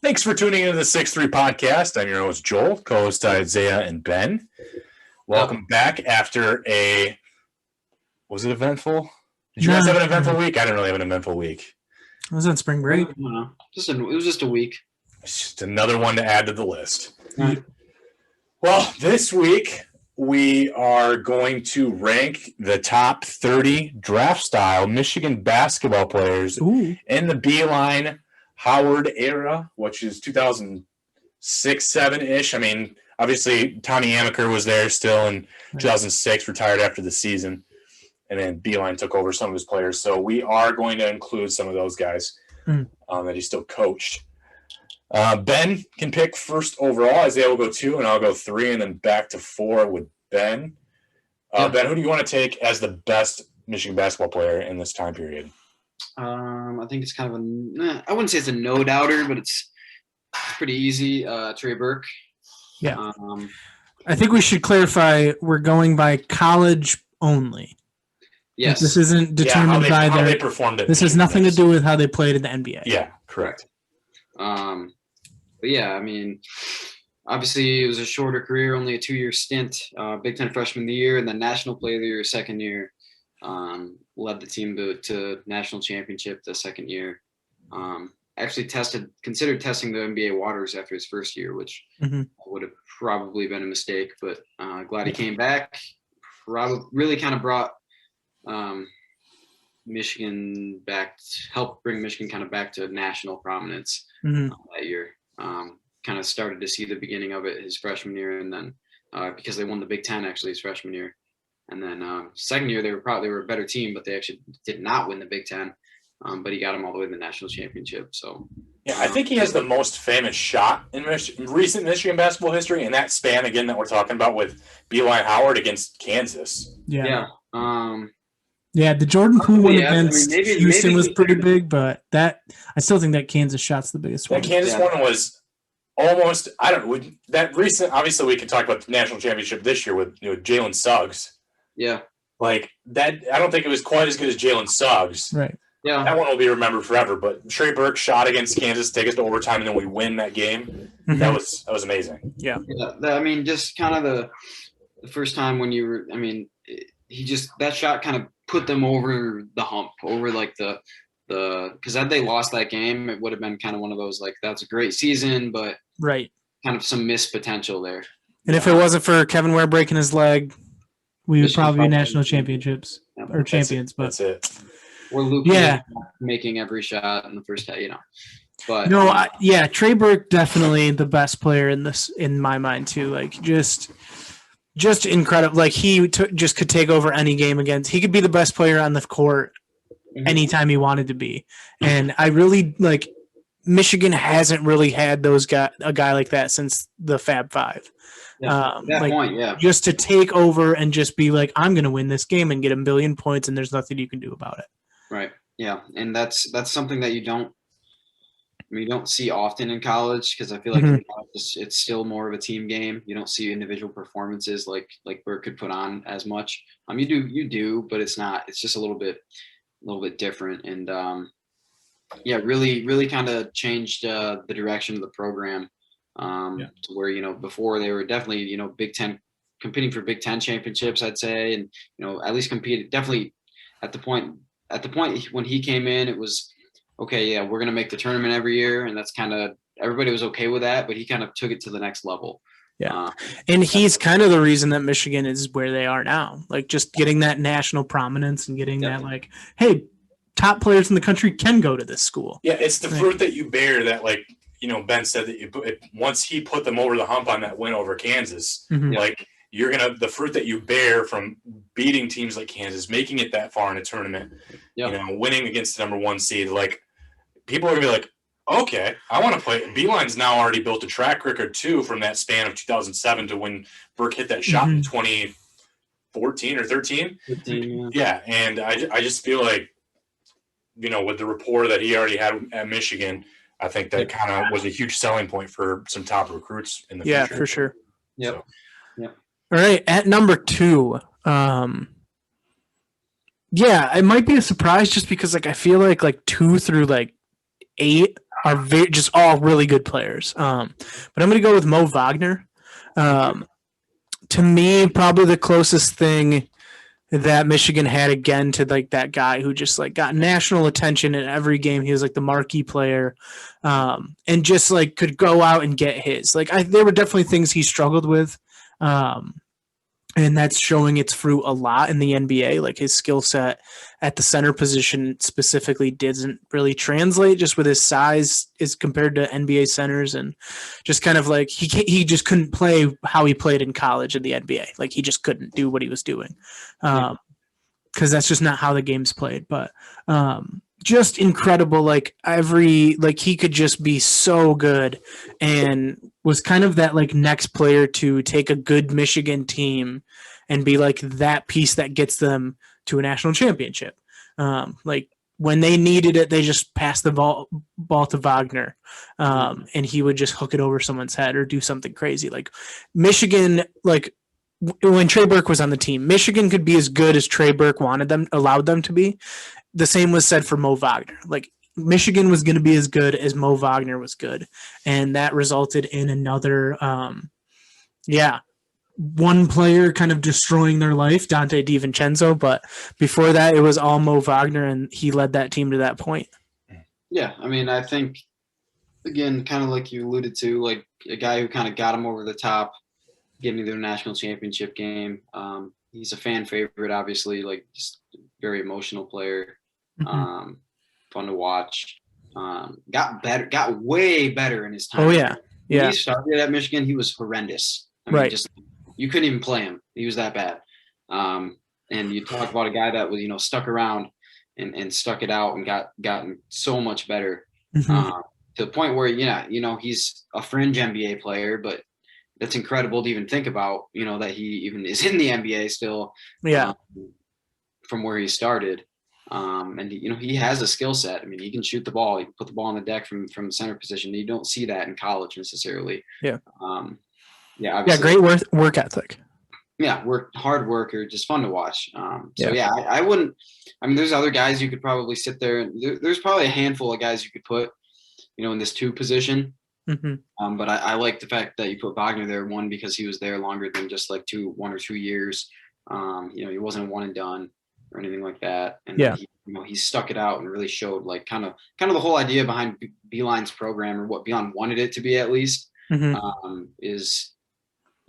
Thanks for tuning into the 6Three podcast. I'm your host, Joel, co-host Isaiah and Ben. Welcome back after was it eventful? Did you guys have an eventful week? I didn't really have an eventful week. I was on spring break. It was just a week. It's just another one to add to the list. Right. Well, this week we are going to rank the top 30 draft-style Michigan basketball players in the Beilein Howard era, which is 2006, 7-ish. I mean, obviously, Tommy Amaker was there still in 2006, retired after the season. And then Beilein took over some of his players. So we are going to include some of those guys that he still coached. Ben can pick first overall. Isaiah will go 2, and I'll go 3, and then back to 4 with Ben. Ben, who do you want to take as the best Michigan basketball player in this time period? I think it's kind of I wouldn't say it's a no-doubter, but it's pretty easy. Trey Burke. Yeah. I think we should clarify we're going by college only. Yes. This isn't determined by how they performed it. This has nothing to do with how they played in the NBA. Yeah, correct. But yeah, I mean, obviously it was a shorter career, only a 2-year stint. Big Ten freshman of the year, and then National Player of the Year second year. Led the team to national championship the second year. Actually considered testing the NBA waters after his first year, which would have probably been a mistake, but glad he came back. Really kind of brought Michigan back, helped bring Michigan kind of back to national prominence that year. Kind of started to see the beginning of it his freshman year, and then because they won the Big Ten actually his freshman year. And then second year, they were a better team, but they actually did not win the Big Ten. But he got them all the way to the national championship. So yeah, I think he has the most famous shot in recent Michigan basketball history, and that span again that we're talking about with Beilein Howard against Kansas. Yeah. The Jordan Poole one against Houston was pretty big, but I still think that Kansas shot's the biggest one. That Kansas one was almost that recent. Obviously, we could talk about the national championship this year with Jalen Suggs. Yeah. Like that, I don't think it was quite as good as Jalen Suggs. Right. Yeah. That one will be remembered forever. But Trey Burke shot against Kansas, take us to overtime, and then we win that game. That was amazing. Yeah. I mean, just kind of the first time when you were, I mean, that shot kind of put them over the hump, over like because had they lost that game, it would have been kind of one of those like, that's a great season, but kind of some missed potential there. And if it wasn't for Kevin Ware breaking his leg, we would probably be national championships or champions. That's it. Or Luke making every shot in the first half, But Trey Burke definitely the best player in this in my mind too. Like just incredible. Like he just could take over any game against. He could be the best player on the court anytime he wanted to be. And I really like Michigan hasn't really had a guy like that since the Fab Five. Just to take over and just be like, I'm going to win this game and get 1 billion points, and there's nothing you can do about it. Right. Yeah, and that's something that you don't see often in college, because I feel like in college it's still more of a team game. You don't see individual performances like Burke could put on as much. You do, but it's not. It's just a little bit different, and really kind of changed the direction of the program. To where, before they were definitely, Big Ten, competing for Big Ten championships, I'd say. And, at least competed definitely at the point when he came in, it was, okay, yeah, we're going to make the tournament every year. And that's kind of, everybody was okay with that, but he kind of took it to the next level. Yeah. And he's kind of the reason that Michigan is where they are now, like just getting that national prominence and getting that like, hey, top players in the country can go to this school. Yeah. It's the fruit that you bear that like, Ben said that once he put them over the hump on that win over Kansas, like the fruit that you bear from beating teams like Kansas, making it that far in a tournament, winning against the number 1 seed, like people are gonna be like, okay, I want to play. Beilein's now already built a track record too from that span of 2007 to when Burke hit that shot in 2014 or 13. 15, yeah, and I just feel like, with the rapport that he already had at Michigan, I think that kind of was a huge selling point for some top recruits in the future. Yeah, for sure. Yep. So. Yep. All right, at number 2, it might be a surprise just because like I feel like 2 through like 8 are just all really good players. But I'm going to go with Mo Wagner. To me, probably the closest thing that Michigan had again to like that guy who just like got national attention in every game. He was like the marquee player, and just like could go out and get his. Like there were definitely things he struggled with, and that's showing its fruit a lot in the NBA. Like his skill set at the center position specifically doesn't really translate just with his size as compared to NBA centers, and just kind of like he just couldn't play how he played in college in the NBA. Like he just couldn't do what he was doing. Because that's just not how the game's played. But just incredible. Like he could just be so good, and was kind of that like next player to take a good Michigan team and be like that piece that gets them to a national championship. Like when they needed it, they just passed the ball to Wagner, and he would just hook it over someone's head or do something crazy. Like Michigan, like when Trey Burke was on the team, Michigan could be as good as Trey Burke allowed them to be. The same was said for Mo Wagner. Like Michigan was going to be as good as Mo Wagner was good. And that resulted in another, one player kind of destroying their life, Dante DiVincenzo. But before that, it was all Mo Wagner, and he led that team to that point. Yeah, I mean, I think, again, kind of like you alluded to, like a guy who kind of got him over the top, getting to the national championship game. He's a fan favorite, obviously, like just very emotional player. Fun to watch. Got way better in his time. Oh yeah. When he started at Michigan, he was horrendous. I mean, just you couldn't even play him. He was that bad. And you talk about a guy that was, stuck around and stuck it out and gotten so much better. To the point where, he's a fringe NBA player, but that's incredible to even think about, that he even is in the NBA still. From where he started. And he has a skill set. I mean, he can shoot the ball. He can put the ball on the deck from center position. You don't see that in college necessarily. Great work ethic. Hard worker, just fun to watch. I wouldn't. I mean, there's other guys you could probably sit there, and there's probably a handful of guys you could put, in this 2 position. But I like the fact that you put Wagner there, one, because he was there longer than just like 1 or 2 years. He wasn't a one and done or anything like that. And he stuck it out and really showed like kind of the whole idea behind Beilein's program, or what Beilein wanted it to be at least, is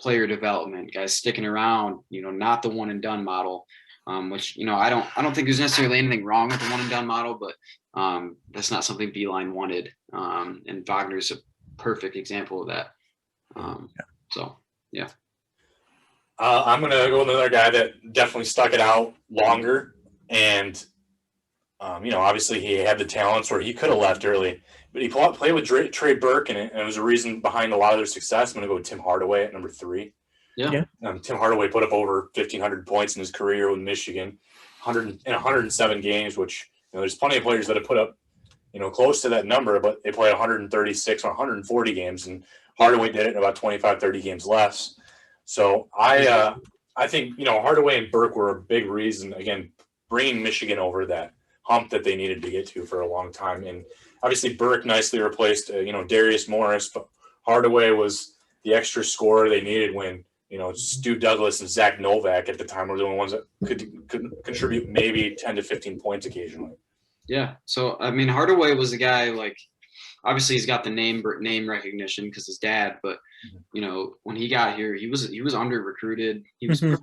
player development, guys sticking around, not the one and done model, which, I don't think there's necessarily anything wrong with the one and done model, but that's not something Beilein wanted. And Wagner's a perfect example of that. I'm going to go with another guy that definitely stuck it out longer. And, obviously he had the talents where he could have left early. But he played with Trey Burke, and it was a reason behind a lot of their success. I'm going to go with Tim Hardaway at number 3. Tim Hardaway put up over 1,500 points in his career with Michigan, 107 games, which, there's plenty of players that have put up, close to that number, but they played 136 or 140 games, and Hardaway did it in about 25, 30 games less. So I think, Hardaway and Burke were a big reason, again, bringing Michigan over that hump that they needed to get to for a long time. And obviously Burke nicely replaced, Darius Morris, but Hardaway was the extra scorer they needed when, Stu Douglas and Zack Novak at the time were the only ones that could contribute maybe 10 to 15 points occasionally. Yeah. So, I mean, Hardaway was a guy, like, obviously he's got the name recognition because his dad, but, when he got here, he was under recruited. He was a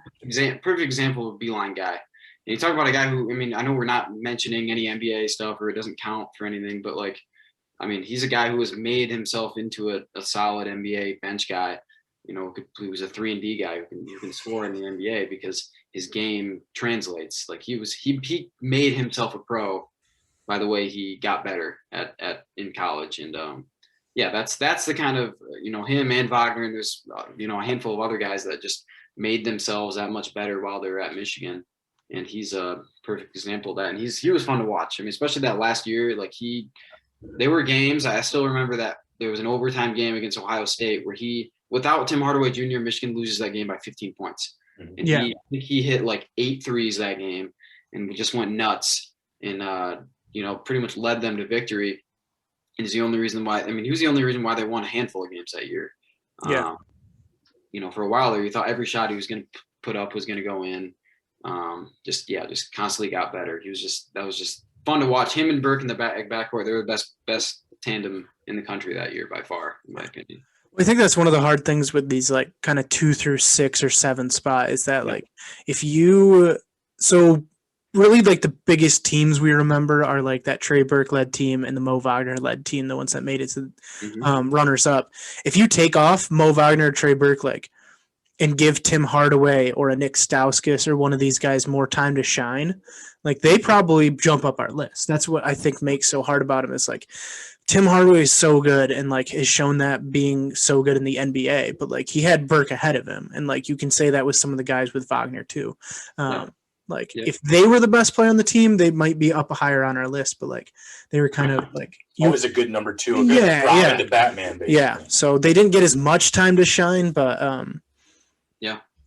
perfect example of a Beilein guy. And you talk about a guy who, I mean, I know we're not mentioning any NBA stuff or it doesn't count for anything, but like, I mean, he's a guy who has made himself into a solid NBA bench guy. He was a 3-and-D guy who can score in the NBA because his game translates. Like he made himself a pro by the way he got better in college. And that's the kind of, him and Wagner, and there's, a handful of other guys that just made themselves that much better while they were at Michigan. And he's a perfect example of that. And he was fun to watch. I mean, especially that last year, like there were games. I still remember that there was an overtime game against Ohio State where without Tim Hardaway Jr., Michigan loses that game by 15 points. And he hit like 8 threes that game, and we just went nuts and, pretty much led them to victory. is the only reason why. I mean, he was the only reason why they won a handful of games that year. Yeah. For a while there, you thought every shot he was going to put up was going to go in. Just constantly got better. That was just fun to watch him and Burke in the backcourt. They were the best tandem in the country that year by far, in my opinion. I think that's one of the hard things with these like kind of 2 through 6 or 7 spot is that like really like the biggest teams we remember are like that Trey Burke led team and the Mo Wagner led team, the ones that made it to runners up. If you take off Mo Wagner or Trey Burke and give Tim Hardaway or a Nick Stauskas or one of these guys more time to shine, like they probably jump up our list. That's what I think makes so hard about him is like Tim Hardaway is so good and like has shown that being so good in the NBA, but like he had Burke ahead of him. And like you can say that with some of the guys with Wagner too. If they were the best player on the team, they might be up higher on our list, but like they were kind of like always a good number 2, a good Robin to Batman, basically. Yeah. So they didn't get as much time to shine, but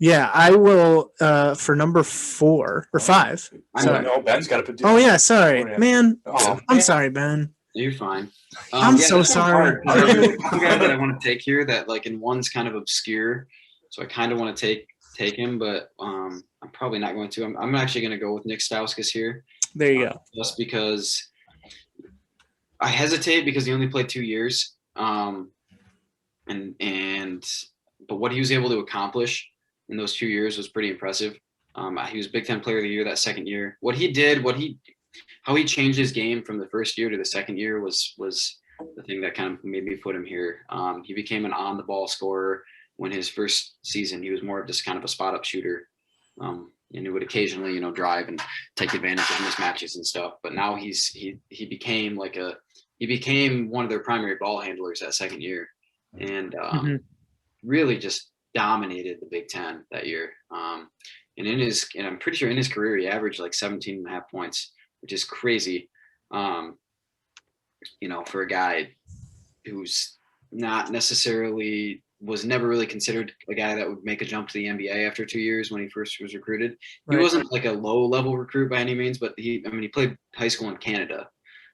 I will for number 4 or 5. I don't know. Ben's got to put. Sorry, man. I'm sorry, Ben. You're fine. I'm so sorry. Two guys that I want to take here that like in one's kind of obscure, so I kind of want to take him, but I'm probably not going to. I'm actually going to go with Nick Stauskas here. There you go. Just because I hesitate because he only played 2 years, but what he was able to accomplish in those 2 years was pretty impressive. He was Big Ten Player of the Year that second year. How he changed his game from the first year to the second year was the thing that kind of made me put him here. He became an on-the-ball scorer when his first season. He was more of just kind of a spot-up shooter, and he would occasionally, drive and take advantage of mismatches and stuff. But now he became one of their primary ball handlers that second year, and really just dominated the Big Ten that year. And I'm pretty sure in his career he averaged like 17.5 points, which is crazy, for a guy who's not necessarily was never really considered a guy that would make a jump to the NBA after 2 years when he first was recruited. He wasn't like a low level recruit by any means, but he played high school in Canada.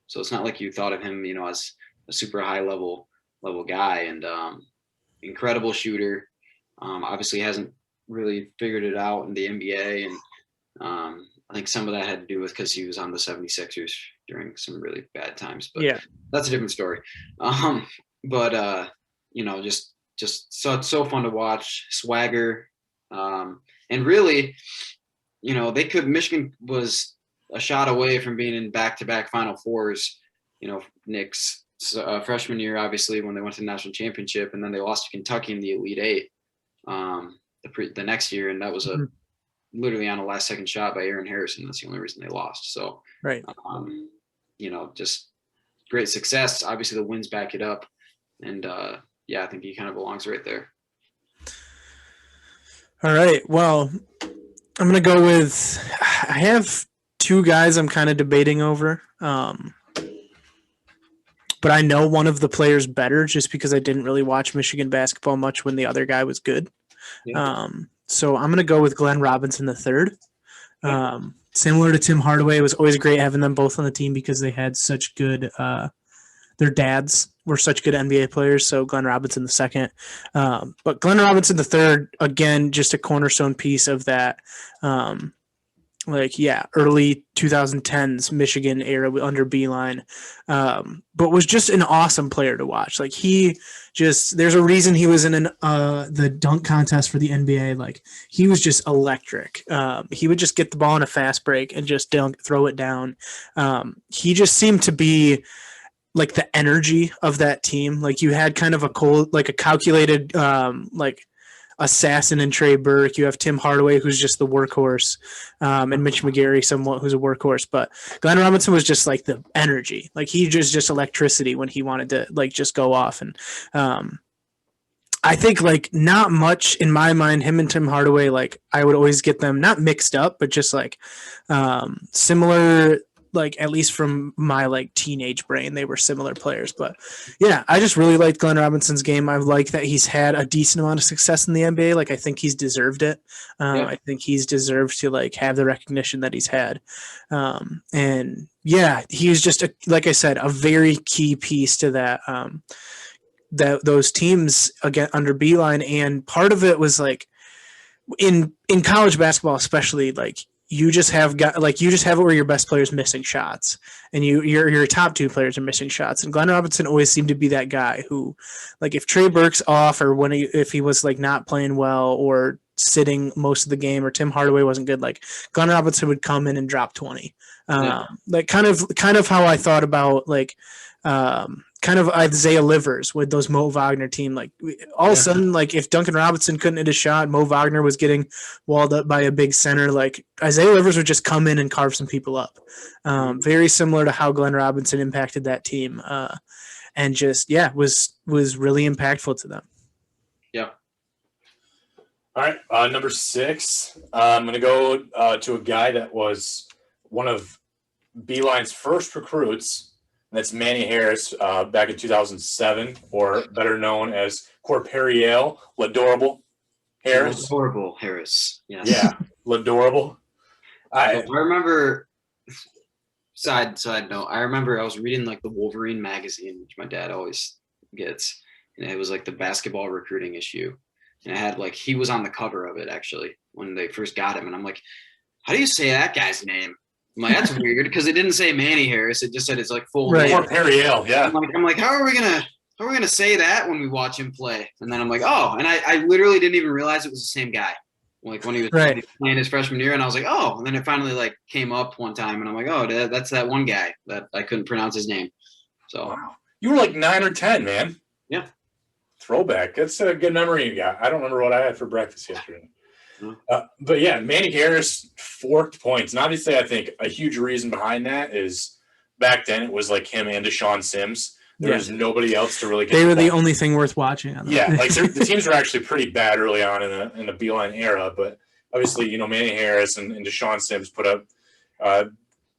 So it's not like you thought of him, as a super high level guy, and incredible shooter. Obviously hasn't really figured it out in the NBA. And I think some of that had to do with because he was on the 76ers during some really bad times, but that's a different story. Just so fun to watch, swagger. And really, Michigan was a shot away from being in back-to-back Final Fours, Nick's freshman year, obviously, when they went to the national championship, and then they lost to Kentucky in the Elite Eight the next year, and that was literally on a last-second shot by Aaron Harrison. That's the only reason they lost. So, just great success. Obviously, the wins back it up, and I think he kind of belongs right there. All right. Well, I'm going to go with – I have 2 guys I'm kind of debating over. But I know one of the players better just because I didn't really watch Michigan basketball much when the other guy was good. Yeah. So I'm going to go with Glenn Robinson III. Similar to Tim Hardaway, it was always great having them both on the team because they had such good their dads were such good NBA players, so Glenn Robinson II. But Glenn Robinson III, again, just a cornerstone piece of that early 2010s Michigan era under Beilein, but was just an awesome player to watch. Like there's a reason he was in the dunk contest for the NBA. Like he was just electric. He would just get the ball in a fast break and just throw it down. He just seemed to be like the energy of that team. Like you had kind of a calculated, assassin in Trey Burke. You have Tim Hardaway, who's just the workhorse, and Mitch McGarry, somewhat who's a workhorse. But Glenn Robinson was just like the energy. Like he just electricity when he wanted to just go off. And I think not much in my mind. Him and Tim Hardaway, I would always get them not mixed up, but just similar like at least from my like teenage brain, they were similar players. But yeah, I just really liked Glenn Robinson's game. I like that he's had a decent amount of success in the NBA. Like I think he's deserved it. I think he's deserved to like have the recognition that he's had. And yeah, he was just like I said, a very key piece to that. Those teams again under Beilein, and part of it was like in college basketball, especially like. You just have it where your best player's missing shots, and your top two players are missing shots. And Glenn Robinson always seemed to be that guy who, like, if Trey Burke's off or if he was like not playing well or sitting most of the game, or Tim Hardaway wasn't good, like Glenn Robinson would come in and drop 20. Like kind of how I thought about like. Kind of Isaiah Livers with those Mo Wagner team. Like all of a sudden, like if Duncan Robinson couldn't hit a shot, Mo Wagner was getting walled up by a big center. Like Isaiah Livers would just come in and carve some people up. Very similar to how Glenn Robinson impacted that team, and just was really impactful to them. Yeah. All right, number 6. I'm going to go to a guy that was one of Beilein's first recruits. That's Manny Harris back in 2007, or better known as Corperiel L'Adorable Harris. L'Adorable Harris, yes. Yeah, L'Adorable. I remember, side note, I remember I was reading like the Wolverine magazine, which my dad always gets, and it was like the basketball recruiting issue. And I had like, he was on the cover of it actually when they first got him. And I'm like, how do you say that guy's name? I'm like, that's weird because it didn't say Manny Harris. It just said it's like full name. Corperiel, yeah. I'm like, how are we gonna say that when we watch him play? And then I'm like, oh, and I literally didn't even realize it was the same guy. Like when he was playing his freshman year, and I was like, oh, and then it finally like came up one time, and I'm like, oh, that's that one guy that I couldn't pronounce his name. So wow. You were like 9 or 10, man. Yeah. Throwback. That's a good memory you got. I don't remember what I had for breakfast yesterday. But yeah, Manny Harris forked points. And obviously, I think a huge reason behind that is back then it was like him and Deshaun Sims. There was nobody else to really get. They were the only thing worth watching. On yeah, like the teams were actually pretty bad early on in the Beilein era. But obviously, you know, Manny Harris and Deshaun Sims put up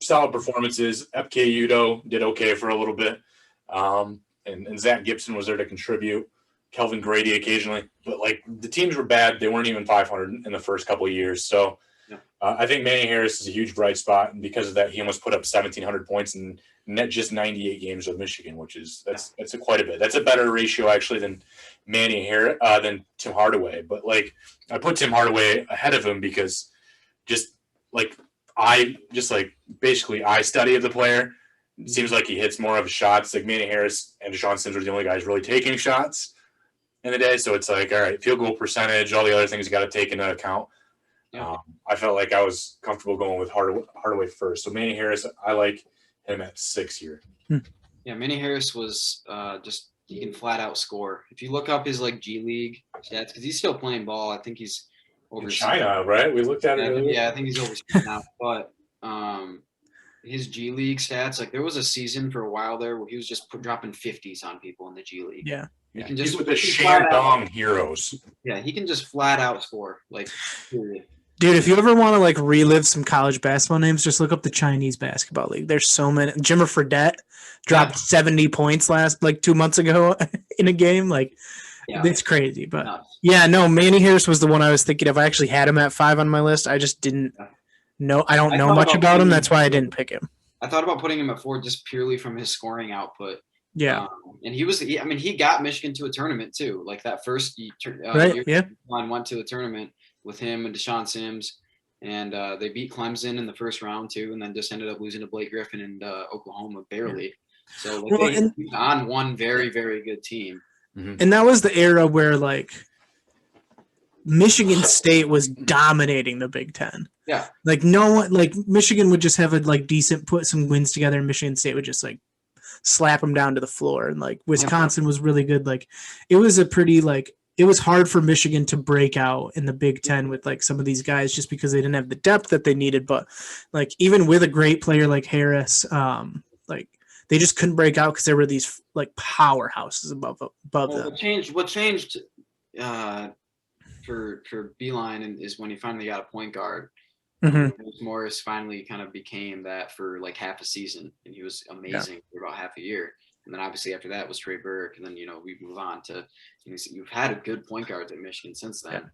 solid performances. Ekpe Udoh did okay for a little bit. And Zack Gibson was there to contribute. Kelvin Grady occasionally, but like the teams were bad. They weren't even 500 in the first couple of years. So I think Manny Harris is a huge bright spot. And because of that, he almost put up 1,700 points in just 98 games with Michigan, which is that's quite a bit. That's a better ratio actually than Manny Harris, than Tim Hardaway. But like I put Tim Hardaway ahead of him because basically eye study of the player. It seems like he hits more of his shots. Like Manny Harris and Deshaun Sims are the only guys really taking shots in the day. So it's like, all right, field goal percentage, all the other things you got to take into account. Yeah. I felt like I was comfortable going with Hardaway first. So Manny Harris, I like him at 6 here. Yeah, Manny Harris was just he can flat out score. If you look up his like G League stats, because he's still playing ball. I think he's overseas. In China, right? We looked at it earlier. Yeah, I think he's overseas now. But his G League stats, like there was a season for a while there where he was just dropping 50s on people in the G League. Yeah. He's with the Shandong Heroes. Yeah, he can just flat out score. Like, period. Dude, if you ever want to like relive some college basketball names, just look up the Chinese basketball league. There's so many. Jimmer Fredette dropped 70 points 2 months ago in a game. Like, it's crazy. But Manny Harris was the one I was thinking of. I actually had him at 5 on my list. I just didn't know. I don't know much about him. That's why I didn't pick him. I thought about putting him at 4 just purely from his scoring output. Yeah. And he got Michigan to a tournament too. Like that first year, went to a tournament with him and Deshaun Sims, and they beat Clemson in the first round too, and then just ended up losing to Blake Griffin and Oklahoma barely. So they on one very, very good team. Mm-hmm. And that was the era where like Michigan State was dominating the Big Ten. Yeah. Like no one, like Michigan would just have a like decent put some wins together, and Michigan State would just like slap them down to the floor. And like Wisconsin was really good. Like it was a pretty like it was hard for Michigan to break out in the Big Ten with like some of these guys just because they didn't have the depth that they needed. But like even with a great player like Harris, like they just couldn't break out because there were these like powerhouses above them. What changed for Beilein is when he finally got a point guard. Bruce Morris finally kind of became that for like half a season, and he was amazing for about half a year. And then obviously after that was Trey Burke, and then we move on to you've had a good point guard at Michigan since then.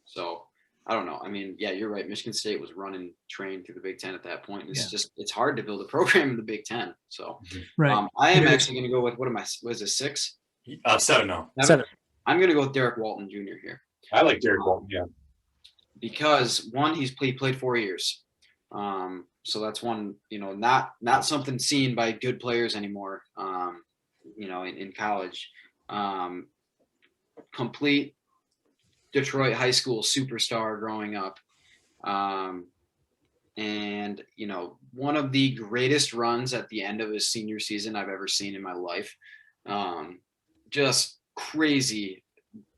So I don't know. I mean, yeah, you're right. Michigan State was running train through the Big Ten at that point. It's hard to build a program in the Big Ten. So I am actually going to go with was it 6? 7 now. 7. I'm going to go with Derek Walton Jr. here. I like Derek Walton, yeah. Because one, he played 4 years. So that's one, not something seen by good players anymore, in college. Complete Detroit high school superstar growing up. And, one of the greatest runs at the end of his senior season I've ever seen in my life. Just crazy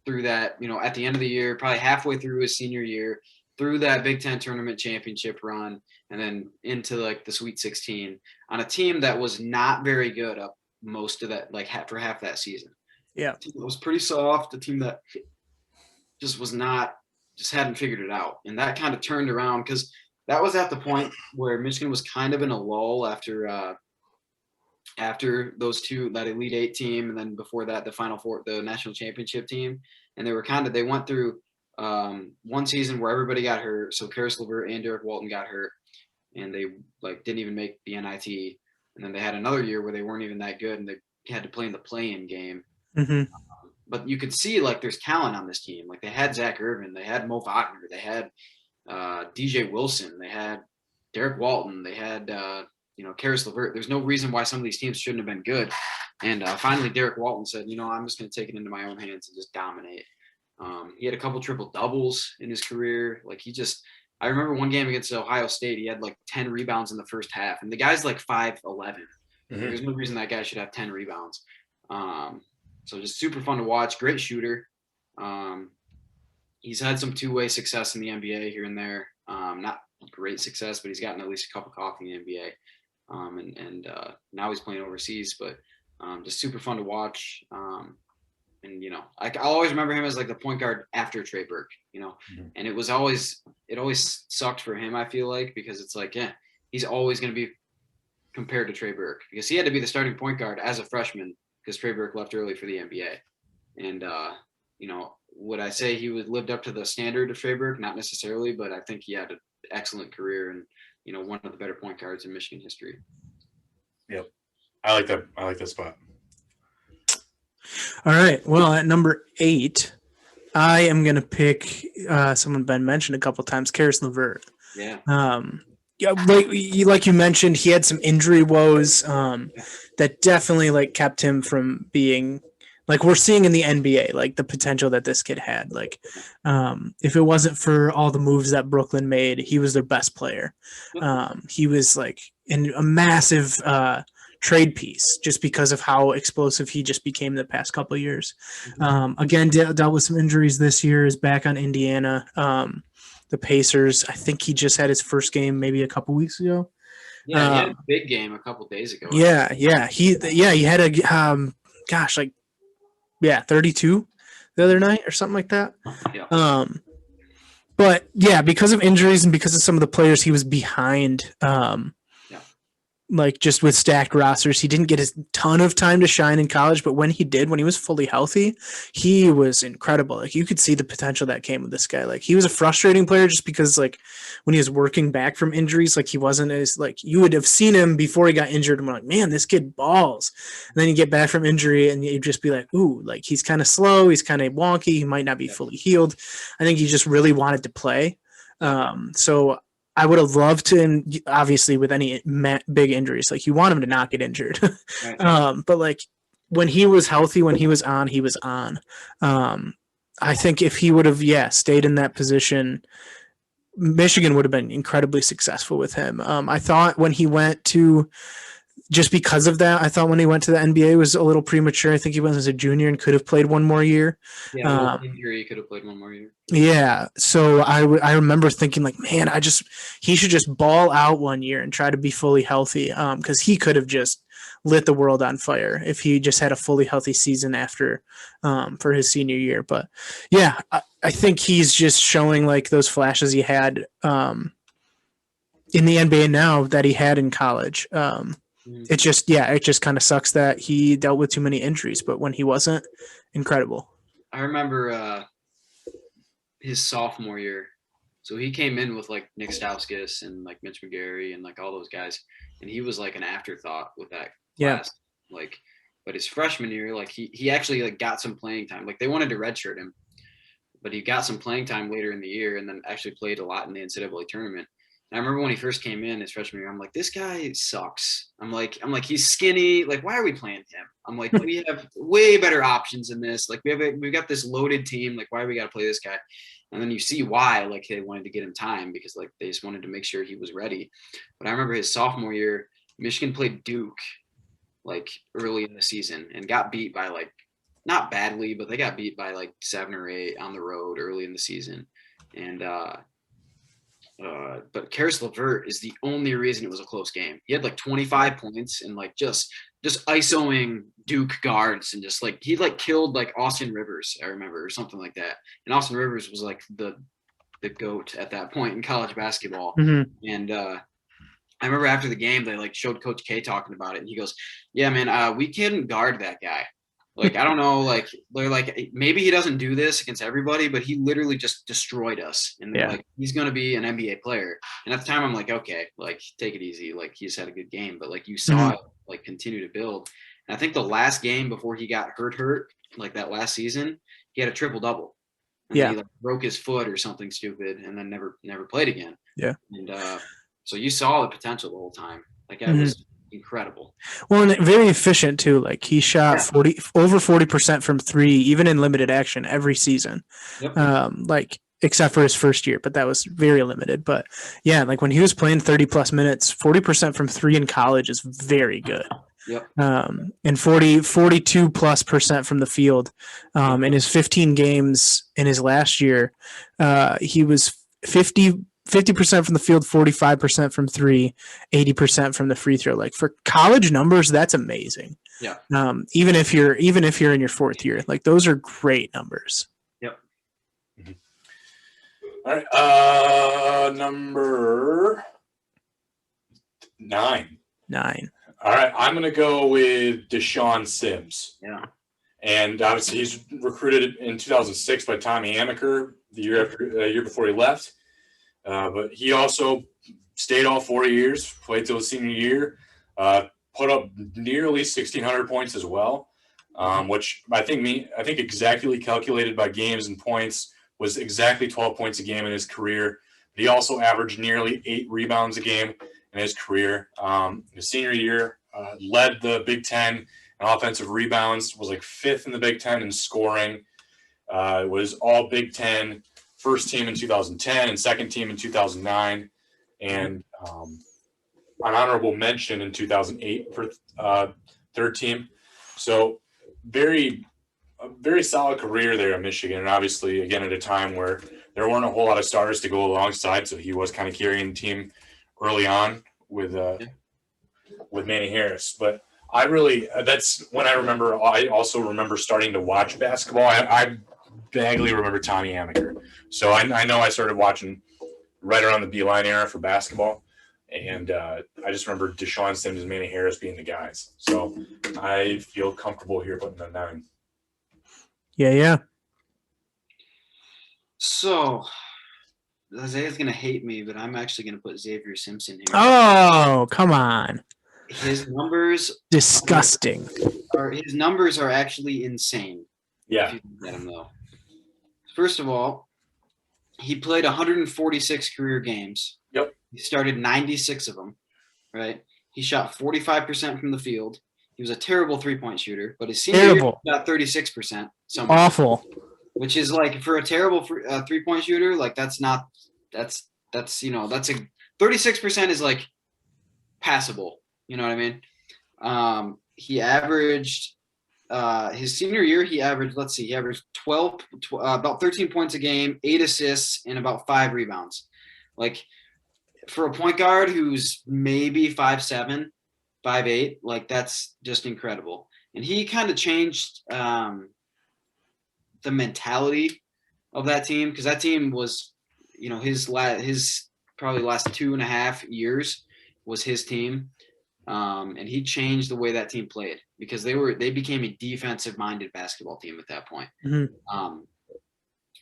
through that, at the end of the year, probably halfway through his senior year, through that Big Ten tournament championship run, and then into like the Sweet 16 on a team that was not very good up most of that, like for half that season. Yeah. It was pretty soft. A team that just hadn't figured it out. And that kind of turned around because that was at the point where Michigan was kind of in a lull after those two, that Elite Eight team, and then before that, the Final Four, the national championship team. And they went through one season where everybody got hurt. So Karis LeVert and Derek Walton got hurt, and they didn't even make the NIT. And then they had another year where they weren't even that good, and they had to play in the play-in game. But you could see there's talent on this team. Like they had Zach Irvin, they had Mo Wagner, they had DJ Wilson, they had Derek Walton, they had Karis LeVert. There's no reason why some of these teams shouldn't have been good. And finally, Derek Walton said, I'm just going to take it into my own hands and just dominate. He had a couple triple doubles in his career. I remember one game against Ohio State, he had 10 rebounds in the first half, and the guy's 5'11". There's no reason that guy should have 10 rebounds. So just super fun to watch. Great shooter. He's had some two-way success in the NBA here and there. Not great success, but he's gotten at least a cup of coffee in the NBA. And now he's playing overseas, but just super fun to watch. I'll always remember him as the point guard after Trey Burke, and it always sucked for him, I feel like, because it's he's always going to be compared to Trey Burke because he had to be the starting point guard as a freshman because Trey Burke left early for the NBA. And, would I say he lived up to the standard of Trey Burke? Not necessarily, but I think he had an excellent career and, one of the better point guards in Michigan history. Yep. I like that spot. All right. Well, at number 8, I am going to pick someone Ben mentioned a couple times, Karis LeVert. Yeah. Like you mentioned, he had some injury woes that definitely kept him from being we're seeing in the NBA, the potential that this kid had. If it wasn't for all the moves that Brooklyn made, he was their best player. He was in a massive trade piece just because of how explosive he just became the past couple of years. Again, dealt with some injuries this year, is back on Indiana. The Pacers, I think he just had his first game maybe a couple weeks ago. Yeah, he had a big game a couple days ago. He had a 32 the other night or something like that. Yeah. But yeah, because of injuries and because of some of the players he was behind, just with stacked rosters, he didn't get a ton of time to shine in college, but when he did, when he was fully healthy, he was incredible. You could see the potential that came with this guy. He was a frustrating player just because when he was working back from injuries, he wasn't as you would have seen him before he got injured and we're man, this kid balls. And then you get back from injury and you'd just be ooh, he's kind of slow, he's kind of wonky, he might not be fully healed. I think he just really wanted to play. So I would have loved to, and obviously with any big injuries, you want him to not get injured. Right. But when he was healthy, when he was on, he was on. I think if he would have, stayed in that position, Michigan would have been incredibly successful with him. I thought when he went to, just because of that, I thought when he went to the NBA was a little premature. I think he went as a junior and could have played one more year. Yeah, injury, he could have played one more year. Yeah, so I remember thinking man, he should just ball out one year and try to be fully healthy because he could have just lit the world on fire if he just had a fully healthy season after for his senior year. But yeah, I think he's just showing like those flashes he had in the NBA now that he had in college. It just kind of sucks that he dealt with too many injuries, but when he wasn't, incredible. I remember his sophomore year. So he came in with like Nick Stauskas and like Mitch McGarry and like all those guys, and he was like an afterthought with that class. Like, but his freshman year, like he actually like got some playing time. Like they wanted to redshirt him, but he got some playing time later in the year, and then actually played a lot in the NCAA tournament. And I remember when he first came in his freshman year, I'm like, this guy sucks. I'm like, he's skinny. Like, why are we playing him? I'm like, we have way better options in this. Like, we've got this loaded team. Like, why do we got to play this guy? And then you see why, like, they wanted to get him time because, like, they just wanted to make sure he was ready. But I remember his sophomore year, Michigan played Duke, like, early in the season and got beat by, like, not badly, but they got beat by, like, 7 or 8 on the road early in the season. And but Karis LeVert is the only reason it was a close game. He had, like, 25 points and, like, just isoing Duke guards and just like he like killed like Austin Rivers, I remember, or something like that. And Austin Rivers was like the GOAT at that point in college basketball. And I remember after the game they like showed Coach K talking about it, and he goes, "Yeah, man, we couldn't guard that guy. Like I don't know, like they're like maybe he doesn't do this against everybody, but he literally just destroyed us. And like he's gonna be an NBA player." And at the time I'm like, okay, like take it easy. Like he's had a good game, but like you saw it like continue to build. And I think the last game before he got hurt, like that last season, he had a triple double. And he like broke his foot or something stupid, and then never played again. Yeah. And so you saw the potential the whole time. Like that was incredible. Well, and very efficient too. Like he shot over 40% from 3, even in limited action every season. Like except for his first year, but that was very limited. But yeah, like when he was playing 30 plus minutes, 40% from 3 in college is very good. And 42 plus percent from the field. In his 15 games in his last year, he was 50% from the field, 45% from 3, 80% from the free throw. Like for college numbers, that's amazing. Even if you're in your 4th year, like those are great numbers. All right, number 9. All right, I'm going to go with Deshaun Sims. And obviously he's recruited in 2006 by Tommy Amaker, the year before he left. But he also stayed all 4 years, played till his senior year, put up nearly 1,600 points as well, which I think exactly calculated by games and points was exactly 12 points a game in his career. But he also averaged nearly 8 rebounds a game in his career. His senior year led the Big Ten in offensive rebounds, was like 5th in the Big Ten in scoring. Was all Big Ten first team in 2010 and second team in 2009, and an honorable mention in 2008 for third team. So a very solid career there in Michigan, and obviously again at a time where there weren't a whole lot of starters to go alongside, so he was kind of carrying the team early on with Manny Harris. But that's when I also remember starting to watch basketball. I vaguely remember Tommy Amaker. So I know I started watching right around the Beilein era for basketball. And I just remember Deshaun Sims and Manny Harris being the guys. So I feel comfortable here putting them 9. Yeah. So Isaiah's going to hate me, but I'm actually going to put Xavier Simpson here. Oh, come on. His numbers. Disgusting. His numbers are actually insane. If you look at him, though. First of all, he played 146 career games. He started 96 of them, right? He shot 45% from the field. He was a terrible 3-point shooter, but his senior year he shot 36%. Awful. Which is like for a terrible 3-point shooter, like that's a 36% is like passable. You know what I mean? He averaged his senior year, he averaged 12, about 13 points a game, 8 assists, and about 5 rebounds. Like for a point guard who's maybe 5'7", 5'8", like that's just incredible. And he kind of changed the mentality of that team, because that team was, his probably last 2.5 years was his team. And he changed the way that team played, because they became a defensive minded basketball team at that point.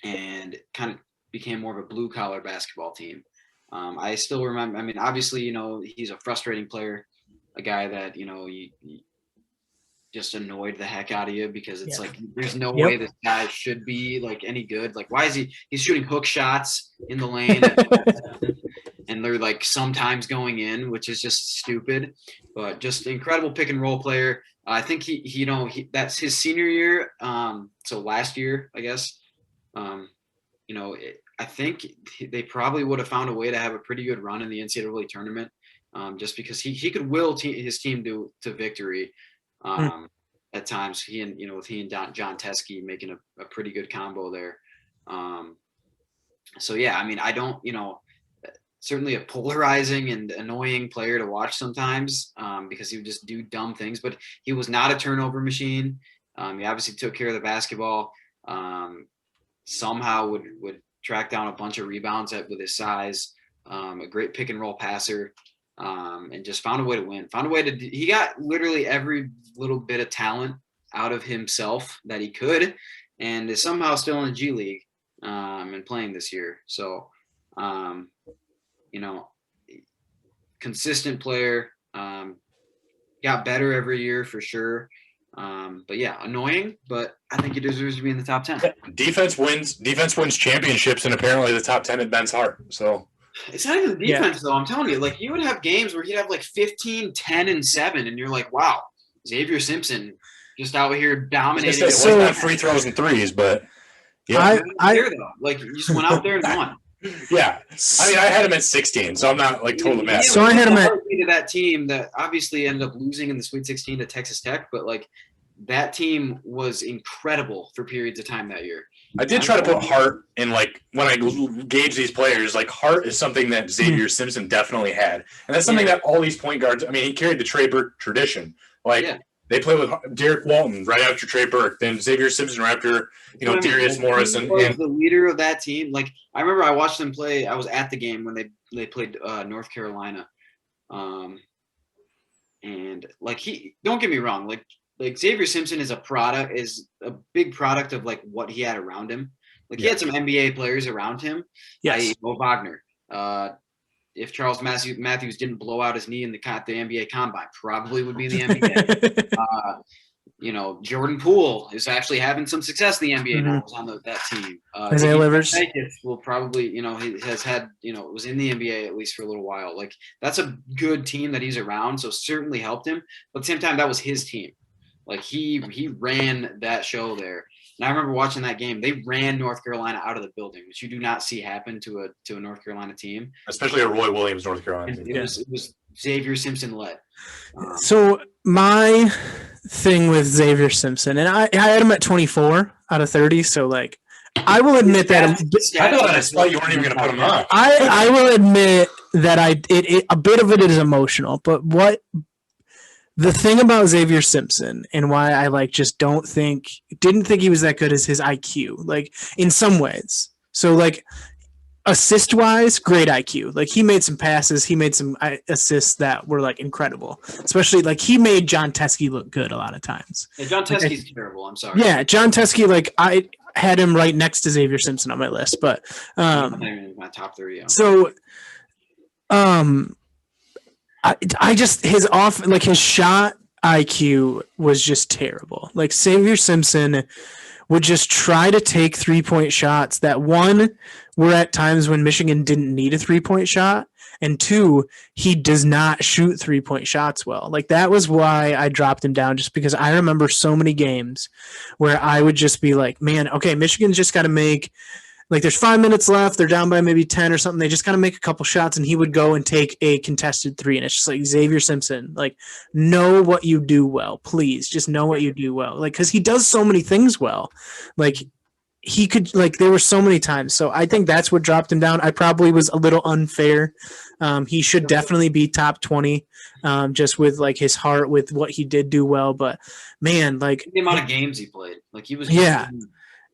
And kind of became more of a blue collar basketball team. I still remember, I mean, obviously, he's a frustrating player, a guy that, you just annoyed the heck out of you, because it's like, there's no way this guy should be like any good. Like, why is he's shooting hook shots in the lane and they're like sometimes going in, which is just stupid, but just incredible pick and roll player. I think he that's his senior year. So last year, I guess, I think they probably would have found a way to have a pretty good run in the NCAA tournament, just because he could will his team to victory. At times, with he and John Teskey making a pretty good combo there. So yeah, I mean, I don't, certainly a polarizing and annoying player to watch sometimes, because he would just do dumb things, but he was not a turnover machine. He obviously took care of the basketball. Somehow would track down a bunch of rebounds with his size. A great pick and roll passer. And just found a way to win. He got literally every little bit of talent out of himself that he could, and is somehow still in the G League and playing this year. So, consistent player, got better every year for sure. But yeah, annoying, but I think he deserves to be in the top 10. Defense wins championships, and apparently the top 10 at Ben's Heart. So. It's not even the defense, though. I'm telling you, like, you would have games where he'd have like 15, 10, and 7, and you're like, wow, Xavier Simpson just out here dominating. It wasn't that free throws and threes, but yeah. Like, you just went out there and won. Yeah. I mean, I had him at 16, so I'm not like totally mad. So I had him at that team that obviously ended up losing in the Sweet 16 to Texas Tech, but like that team was incredible for periods of time that year. I did try to put heart in, like, when I gauge these players, like, heart is something that Xavier Simpson definitely had. And that's something that all these point guards, I mean, he carried the Trey Burke tradition. Like, they play with Derek Walton right after Trey Burke, then Xavier Simpson right after, Darius Morris. And the leader of that team. Like, I remember I watched them play. I was at the game when they played North Carolina. And, like, don't get me wrong, like Xavier Simpson is a big product of like what he had around him. Like he had some NBA players around him. Yes. Mo Wagner. If Charles Matthews didn't blow out his knee in the NBA Combine, probably would be in the NBA. Jordan Poole is actually having some success in the NBA now. Was on that team. Isaiah Livers will probably, he has had, was in the NBA at least for a little while. Like that's a good team that he's around, so certainly helped him. But at the same time, that was his team. Like he ran that show there. And I remember watching that game. They ran North Carolina out of the building, which you do not see happen to a North Carolina team. Especially a Roy Williams North Carolina team. It was Xavier Simpson led. So my thing with Xavier Simpson, and I had him at 24 out of 30, so like I will admit that I thought you weren't even going to put him on. I will admit that a bit of it is emotional, but the thing about Xavier Simpson and why I didn't think he was that good is his IQ, like in some ways. So like assist wise, great IQ. Like he made some passes, he made some assists that were like incredible. Especially like he made John Teskey look good a lot of times. Yeah, John Teskey's terrible. I'm sorry. Yeah, John Teskey, like I had him right next to Xavier Simpson on my list, but not even in my top 3. Yeah. So I just his shot IQ was just terrible. Like Xavier Simpson would just try to take 3-point shots that were at times when Michigan didn't need a 3-point shot, and 2, he does not shoot 3-point shots well. Like that was why I dropped him down, just because I remember so many games where I would just be like, man, okay, Michigan's just got to make. Like there's 5 minutes left, they're down by maybe 10 or something. They just got to make a couple shots, and he would go and take a contested 3. And it's just like, Xavier Simpson, like, know what you do well, please. Just know what you do well. Like, because he does so many things well. Like, he could, like, there were so many times. So I think that's what dropped him down. I probably was a little unfair. He should definitely be top 20, just with like his heart, with what he did do well. But man, like the amount of games he played, like he was. Yeah,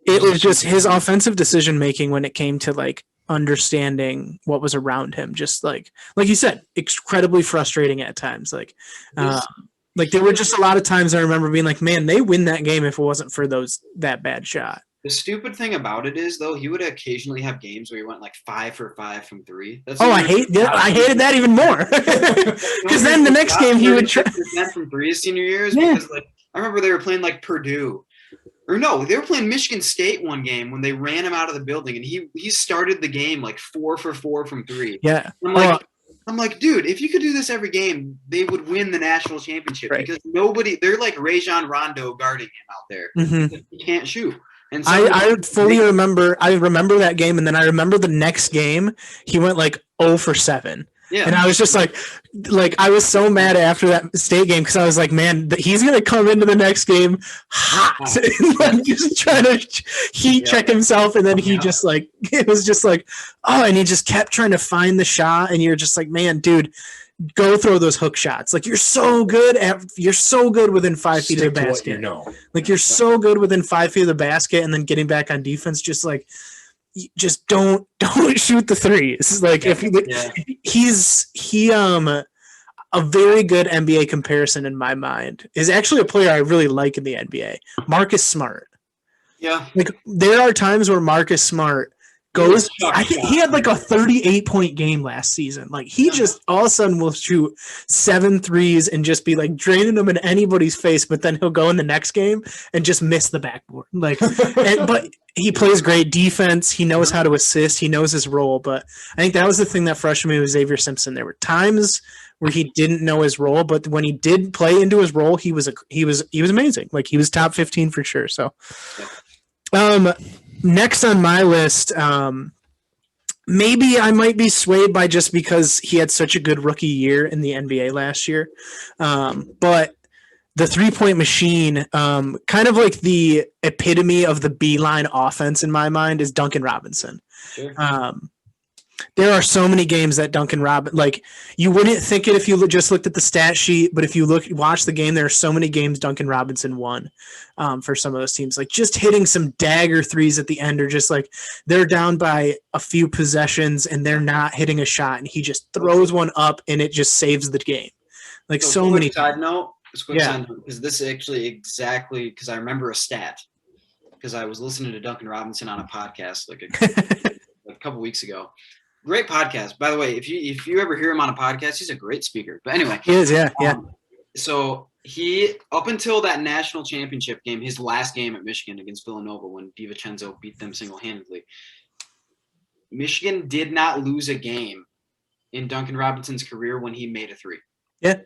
it was just his offensive decision making when it came to like understanding what was around him. Just like you said, incredibly frustrating at times. Like there were just a lot of times I remember being like, man, they win that game if it wasn't for that bad shot. The stupid thing about it is, though, he would occasionally have games where he went like 5 for 5 from 3. I hated that even more. Because then the next game he would try from 3 his senior years. Because like I remember they were playing like Purdue, or no, they were playing Michigan State one game when they ran him out of the building, and he started the game like 4 for 4 from 3. Yeah, I'm like, dude, if you could do this every game, they would win the national championship, because they're like Rajon Rondo guarding him out there. Mm-hmm. He can't shoot. And so I fully remember. I remember that game, and then I remember the next game he went like 0 for 7. Yeah. And I was just like I was so mad after that state game, because I was like, man, he's gonna come into the next game hot, like just trying to heat check himself, and then he just like, it was just like, and he just kept trying to find the shot, and you're just like, man, dude, go throw those hook shots. Like you're so good within 5 feet of the basket. Like you're so good within 5 feet of the basket, and then getting back on defense, just like, just don't shoot the threes. Like he's a very good NBA comparison in my mind is actually a player I really like in the NBA. Marcus Smart. Yeah. Like there are times where Marcus Smart goes, I think he had like a 38-point game last season. Like he just all of a sudden will shoot 7 threes and just be like draining them in anybody's face, but then he'll go in the next game and just miss the backboard. Like, but he plays great defense. He knows how to assist. He knows his role. But I think that was the thing that frustrated me with Xavier Simpson. There were times where he didn't know his role, but when he did play into his role, he was amazing. Like he was top 15 for sure. So, next on my list, maybe I might be swayed by just because he had such a good rookie year in the NBA last year. But the three-point machine, kind of like the epitome of the Beilein offense in my mind, is Duncan Robinson. Sure. There are so many games that Duncan Robinson, like you wouldn't think it if you just looked at the stat sheet, but if you watch the game, there are so many games Duncan Robinson won for some of those teams. Like just hitting some dagger threes at the end, or just like they're down by a few possessions and they're not hitting a shot, and he just throws one up and it just saves the game. Like so many. Side note, because this is actually exactly, because I remember a stat, because I was listening to Duncan Robinson on a podcast like a couple weeks ago. Great podcast, by the way. If you ever hear him on a podcast, he's a great speaker. But anyway, he is, yeah. So he, up until that national championship game, his last game at Michigan against Villanova, when DiVincenzo beat them single-handedly, Michigan did not lose a game in Duncan Robinson's career when he made a three. Yeah.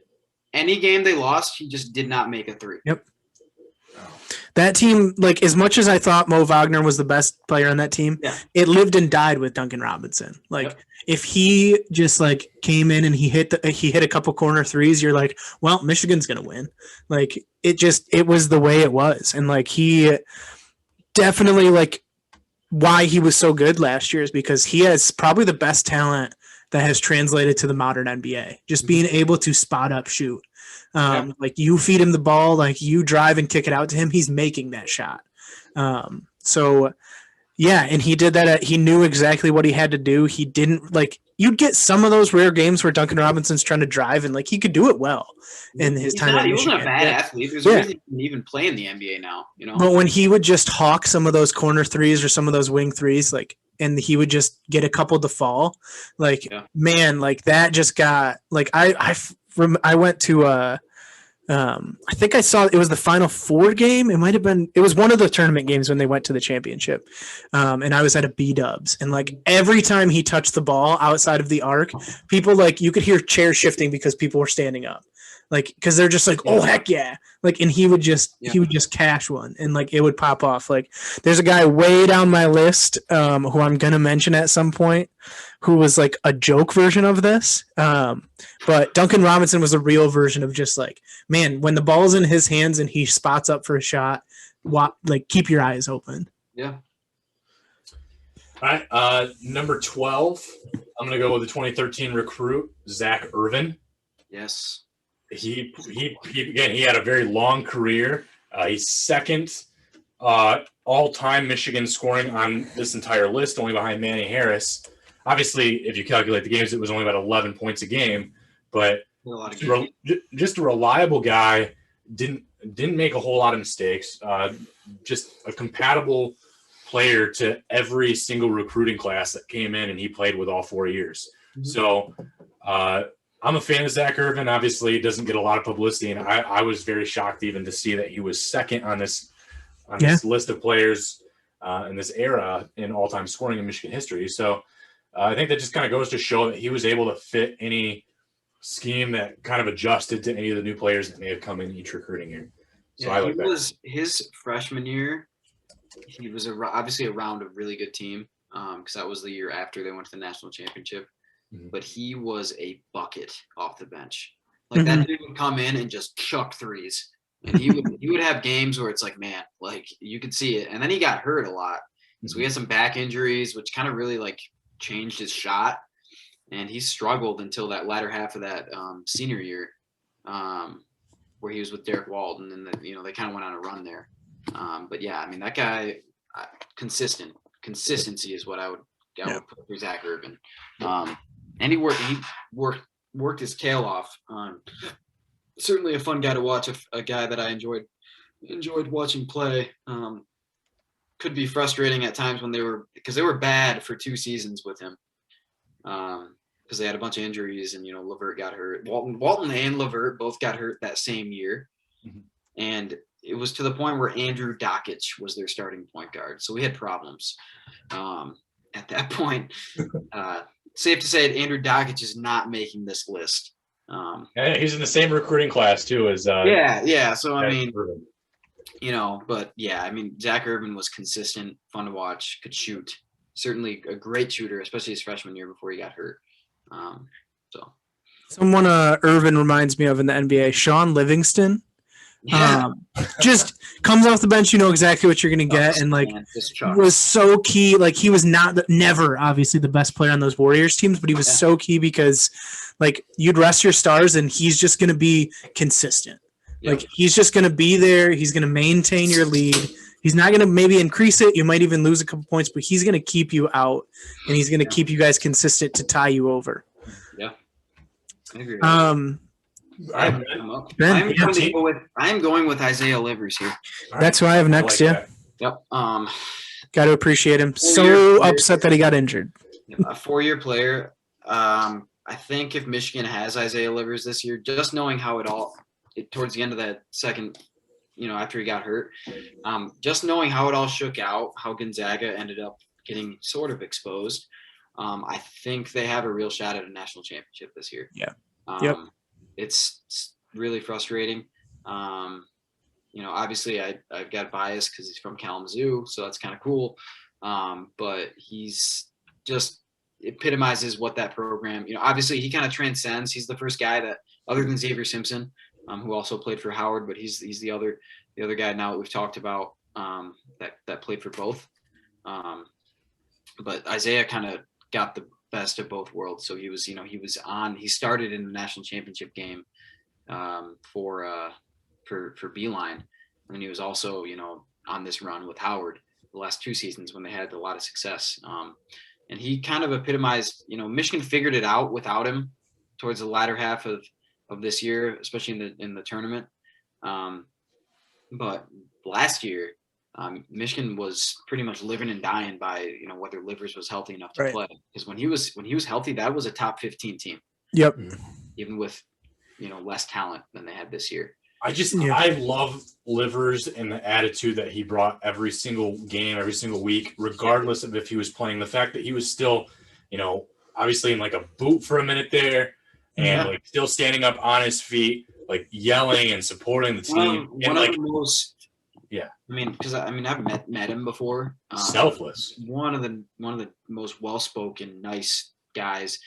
Any game they lost, he just did not make a three. Yep. That team, like as much as I thought Mo Wagner was the best player on that team, it lived and died with Duncan Robinson. Like if he just like came in and he hit a couple corner threes, you're like, well, Michigan's gonna win. Like it was the way it was, and like he definitely, like why he was so good last year is because he has probably the best talent that has translated to the modern NBA. Just being able to spot up shoot. Like you feed him the ball, like you drive and kick it out to him, he's making that shot. So yeah, and he did that. He knew exactly what he had to do. He didn't like, you'd get some of those rare games where Duncan Robinson's trying to drive and like he could do it well in his time. He wasn't a bad athlete. There's a reason he can even play in the NBA now, you know. But when he would just hawk some of those corner threes or some of those wing threes, like, and he would just get a couple to fall, like man, like that just got like I went to I think I saw it was the Final Four game. It was one of the tournament games when they went to the championship. And I was at a B-Dubs, and like every time he touched the ball outside of the arc, people like you could hear chairs shifting because people were standing up. Like, because they're just like, oh heck yeah! Like, and he would just cash one, and like it would pop off. Like, there's a guy way down my list who I'm gonna mention at some point, who was like a joke version of this. But Duncan Robinson was a real version of just like, man, when the ball's in his hands and he spots up for a shot, like keep your eyes open. Yeah, All right. Number 12, I'm going to go with the 2013 recruit, Zack. Yes. He again, he had a very long career. He's second all-time Michigan scoring on this entire list, only behind Manny Harris. Obviously, if you calculate the games, it was only about 11 points a game, but just a reliable guy. Didn't make a whole lot of mistakes. Just a compatible player to every single recruiting class that came in, and he played with all 4 years. Mm-hmm. So I'm a fan of Zack. Obviously, it doesn't get a lot of publicity, and I was very shocked even to see that he was second on this list of players in this era in all-time scoring in Michigan history. So I think that just kind of goes to show that he was able to fit any scheme that kind of adjusted to any of the new players that may have come in each recruiting year. So I like that. His freshman year, he was obviously around a really good team because that was the year after they went to the national championship. Mm-hmm. But he was a bucket off the bench. Like that dude would come in and just chuck threes. And he would have games where it's like, man, like you could see it. And then he got hurt a lot. So he had some back injuries, which kind of really like changed his shot. And he struggled until that latter half of that senior year, where he was with Derek Wald, and then they kind of went on a run there. But yeah, I mean that guy, consistency is what I would put for Zack. And he worked his tail off. Certainly a fun guy to watch. A guy that I enjoyed watching play. Could be frustrating at times because they were bad for 2 seasons with him. Because they had a bunch of injuries, and LeVert got hurt. Walton and LeVert both got hurt that same year, and it was to the point where Andrew Dockich was their starting point guard. So we had problems at that point. Safe to say that Andrew Dockich is not making this list. Yeah, he's in the same recruiting class too as yeah. So I mean, but yeah, I mean Zack was consistent, fun to watch, could shoot. Certainly a great shooter, especially his freshman year before he got hurt. Someone Irvin reminds me of in the NBA, Sean Livingston. Yeah. Just comes off the bench, you know exactly what you're going to get, and like was so key. Like he was never obviously the best player on those Warriors teams, but he was so key because like you'd rest your stars, and he's just going to be consistent. Yep. Like he's just going to be there. He's going to maintain your lead. He's not going to maybe increase it. You might even lose a couple points, but he's going to keep you out, and he's going to keep you guys consistent to tie you over. Yeah. I agree. I'm going with Isaiah Livers here. That's who I have next. Yep. Got to appreciate him. So upset that he got injured. A 4-year player. I think if Michigan has Isaiah Livers this year, just knowing how towards the end of that second, after he got hurt, just knowing how it all shook out, how Gonzaga ended up getting sort of exposed, I think they have a real shot at a national championship this year. Yeah. It's really frustrating. Obviously I've got bias because he's from Kalamazoo, so that's kind of cool. But he's just epitomizes what that program, obviously he kind of transcends. He's the first guy that, other than Xavier Simpson, who also played for Howard, but he's the other guy now that we've talked about that played for both. But Isaiah kind of got the best of both worlds. So he started in the national championship game for Beilein, and he was also on this run with Howard the last 2 seasons when they had a lot of success. And he kind of epitomized, Michigan figured it out without him towards the latter half of this year, especially in the tournament. But last year, Michigan was pretty much living and dying by whether Livers was healthy enough to play. Because when he was healthy, that was a top 15 team. Yep. Even with less talent than they had this year. I love Livers and the attitude that he brought every single game, every single week, regardless of if he was playing. The fact that he was still, obviously in like a boot for a minute there, and like still standing up on his feet, like yelling and supporting the team. One of the most. Yeah, I've met him before. Selfless. One of the most well-spoken, nice guys.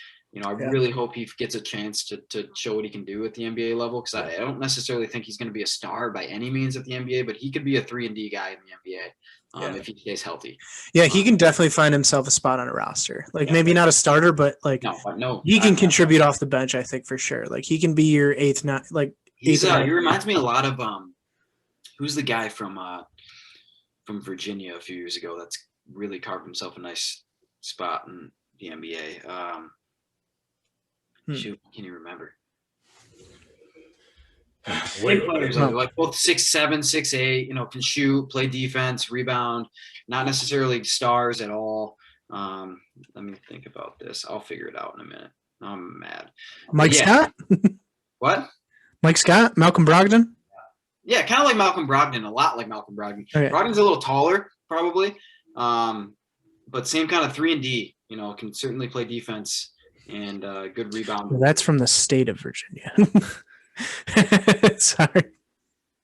I really hope he gets a chance to show what he can do at the NBA level, because I don't necessarily think he's going to be a star by any means at the NBA, but he could be a 3-and-D guy in the NBA if he stays healthy. Yeah, he can definitely find himself a spot on a roster. Like maybe not a starter, but like he can contribute off the bench, I think, for sure. Like he can be your eighth. He reminds me a lot of who's the guy from Virginia a few years ago that's really carved himself a nice spot in the NBA. Shoot, can you remember? Players like both 6'7", 6'8", can shoot, play defense, rebound, not necessarily stars at all. Let me think about this. I'll figure it out in a minute. I'm mad. Mike Scott? What? Mike Scott? Malcolm Brogdon? Yeah, kind of like Malcolm Brogdon, a lot like Malcolm Brogdon. Okay. Brogdon's a little taller, probably, but same kind of 3-and-D. Can certainly play defense and good rebound. Well, that's from the state of Virginia. Sorry.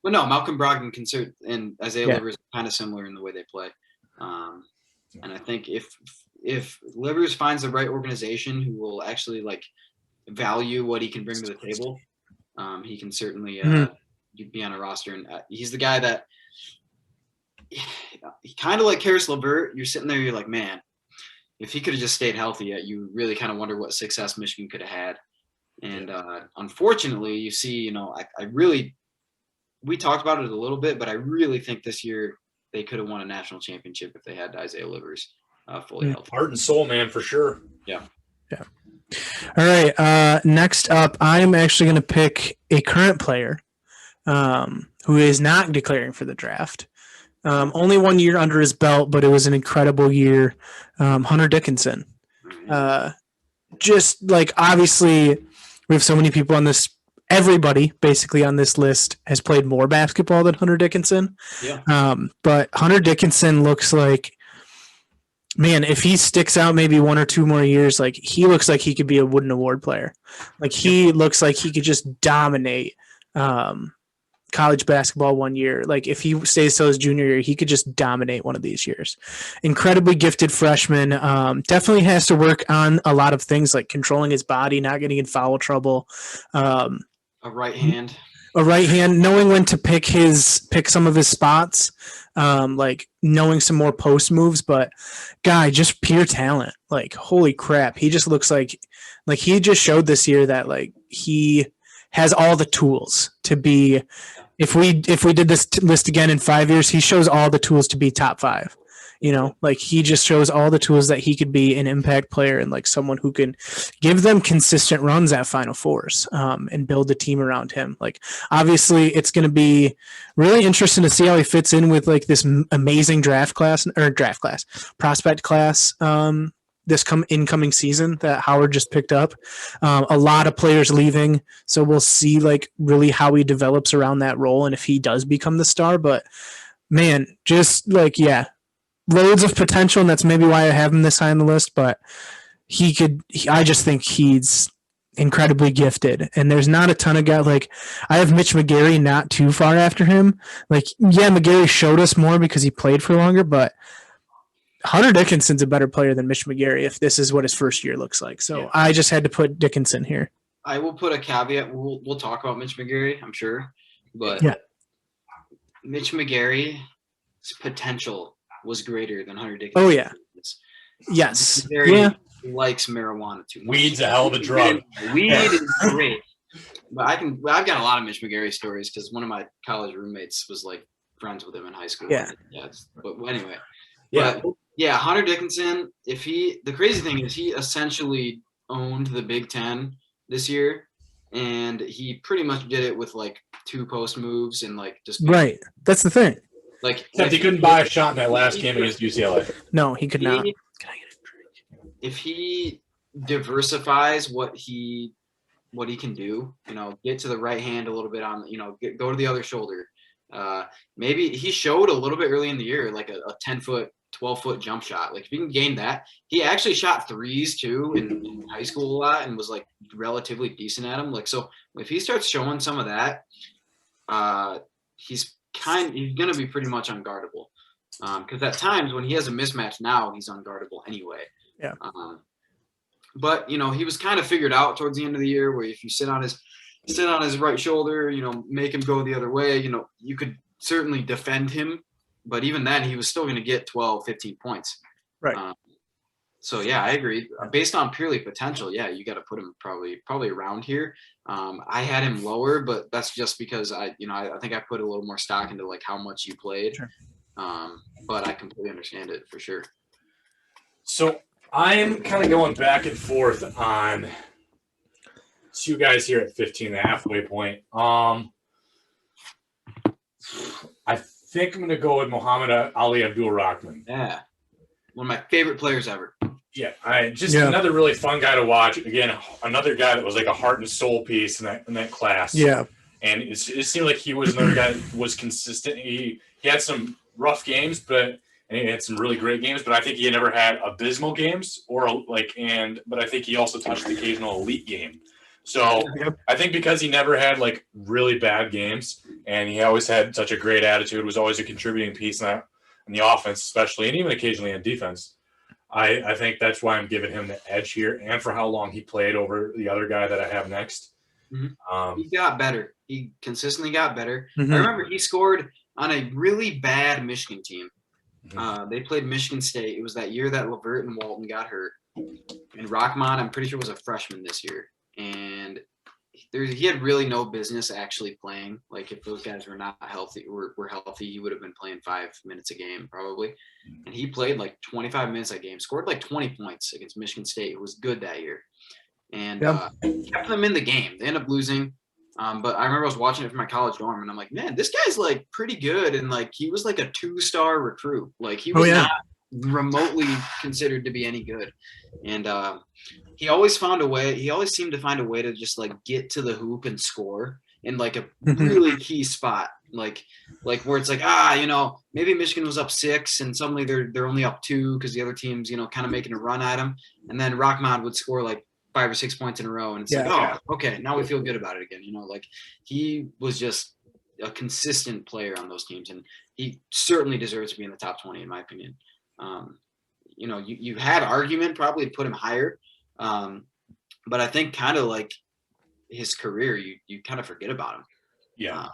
Well, no, Malcolm Brogdon and Isaiah Livers are kind of similar in the way they play. And I think if Livers finds the right organization who will actually value what he can bring to the table, he can certainly be on a roster. And he's the guy that he kind of like Karis LeVert. You're sitting there, you're like, man, if he could have just stayed healthy, you really kind of wonder what success Michigan could have had. And unfortunately, you see, we talked about it a little bit, but I really think this year they could have won a national championship if they had Isaiah Livers fully healthy. Heart and soul, man, for sure. Yeah. Yeah. All right. Next up, I'm actually going to pick a current player who is not declaring for the draft. Only 1 year under his belt, but it was an incredible year. Hunter Dickinson. Just obviously, we have so many people on this. Everybody basically on this list has played more basketball than Hunter Dickinson. Yeah. But Hunter Dickinson looks like, man, if he sticks out maybe 1 or 2 more years, he looks like he could be a Wooden Award player. He looks like he could just dominate college basketball 1 year. If he stays till his junior year, he could just dominate one of these years. Incredibly gifted freshman. Definitely has to work on a lot of things like controlling his body, not getting in foul trouble. A right hand, knowing when to pick some of his spots, knowing some more post moves, but guy, just pure talent. Holy crap. He just looks like he just showed this year that he has all the tools to be, if we did this list again in 5 years, he shows all the tools to be top 5. He just shows all the tools that he could be an impact player and someone who can give them consistent runs at Final Fours and build a team around him. Obviously, it's going to be really interesting to see how he fits in with this amazing prospect class this incoming season that Howard just picked up. A lot of players leaving, so we'll see really how he develops around that role and if he does become the star. But man, just loads of potential, and that's maybe why I have him this high on the list. But I just think he's incredibly gifted, and there's not a ton of guys. I have Mitch McGary not too far after him. McGary showed us more because he played for longer, but Hunter Dickinson's a better player than Mitch McGary if this is what his first year looks like. So I just had to put Dickinson here. I will put a caveat. We'll talk about Mitch McGary, I'm sure, but Mitch McGary's potential was greater than Hunter Dickinson. Oh yeah, yes, McGary likes marijuana too much. Weed's a hell of a drug. Weed is great, but I've got a lot of Mitch McGary stories because one of my college roommates was friends with him in high school. Yeah. But anyway. Yeah. But, Hunter Dickinson, the crazy thing is he essentially owned the Big Ten this year, and he pretty much did it with 2 post moves and just right. That's the thing. Except he couldn't buy a shot in that last game against UCLA. No, he could not. Can I get a drink? If he diversifies what he can do, get to the right hand a little bit on, go to the other shoulder. Maybe he showed a little bit early in the year, a 10-foot, 12-foot jump shot. If he can gain that, he actually shot threes too in high school a lot and was relatively decent at them. So if he starts showing some of that, he's going to be pretty much unguardable. Because at times when he has a mismatch now, he's unguardable anyway. Yeah. but he was kind of figured out towards the end of the year where if you sit on his right shoulder, make him go the other way, you could certainly defend him, but even then he was still going to get 12, 15 points. Right. So yeah, I agree. Based on purely potential, yeah, you got to put him probably around here. I had him lower, but that's just because I think I put a little more stock into like how much you played. Sure. But I completely understand it for sure. So I'm kind of going back and forth on two guys here at 15, the halfway point. I think I'm going to go with Muhammad Ali Abdul-Rahman. Yeah. One of my favorite players ever. Yeah, another really fun guy to watch. Again, another guy that was like a heart and soul piece in that class. Yeah. And it seemed like he was another guy that was consistent. He had some rough games, and he had some really great games, but I think he never had abysmal games but I think he also touched the occasional elite game. So I think because he never had like really bad games and he always had such a great attitude, was always a contributing piece in the offense, especially, and even occasionally on defense. I think that's why I'm giving him the edge here, and for how long he played over the other guy that I have next. He got better. He consistently got better. Mm-hmm. I remember he scored on a really bad Michigan team. They played Michigan State. It was that year that Levert and Walton got hurt. And Rahman, I'm pretty sure, was a freshman this year. And he had really no business actually playing. Like if those guys were not healthy, were healthy, he would have been playing 5 minutes a game probably. And he played like 25 minutes a game, scored like 20 points against Michigan State. It was good that year. And kept them in the game. They ended up losing. But I remember I was watching it from my college dorm, and I'm like, man, this guy's like pretty good. And like he was like a 2-star recruit. Like he was not remotely considered to be any good. And he always found a way. He always seemed to find a way to just like get to the hoop and score in like a really key spot. Like where it's like, maybe Michigan was up 6 and suddenly they're only up 2 because the other team's, kind of making a run at him. And then Rahman would score like 5 or 6 points in a row. And it's okay, now we feel good about it again. Like he was just a consistent player on those teams. And he certainly deserves to be in the top 20, in my opinion. You had argument probably to put him higher. But I think kind of like his career, you kind of forget about him. Yeah.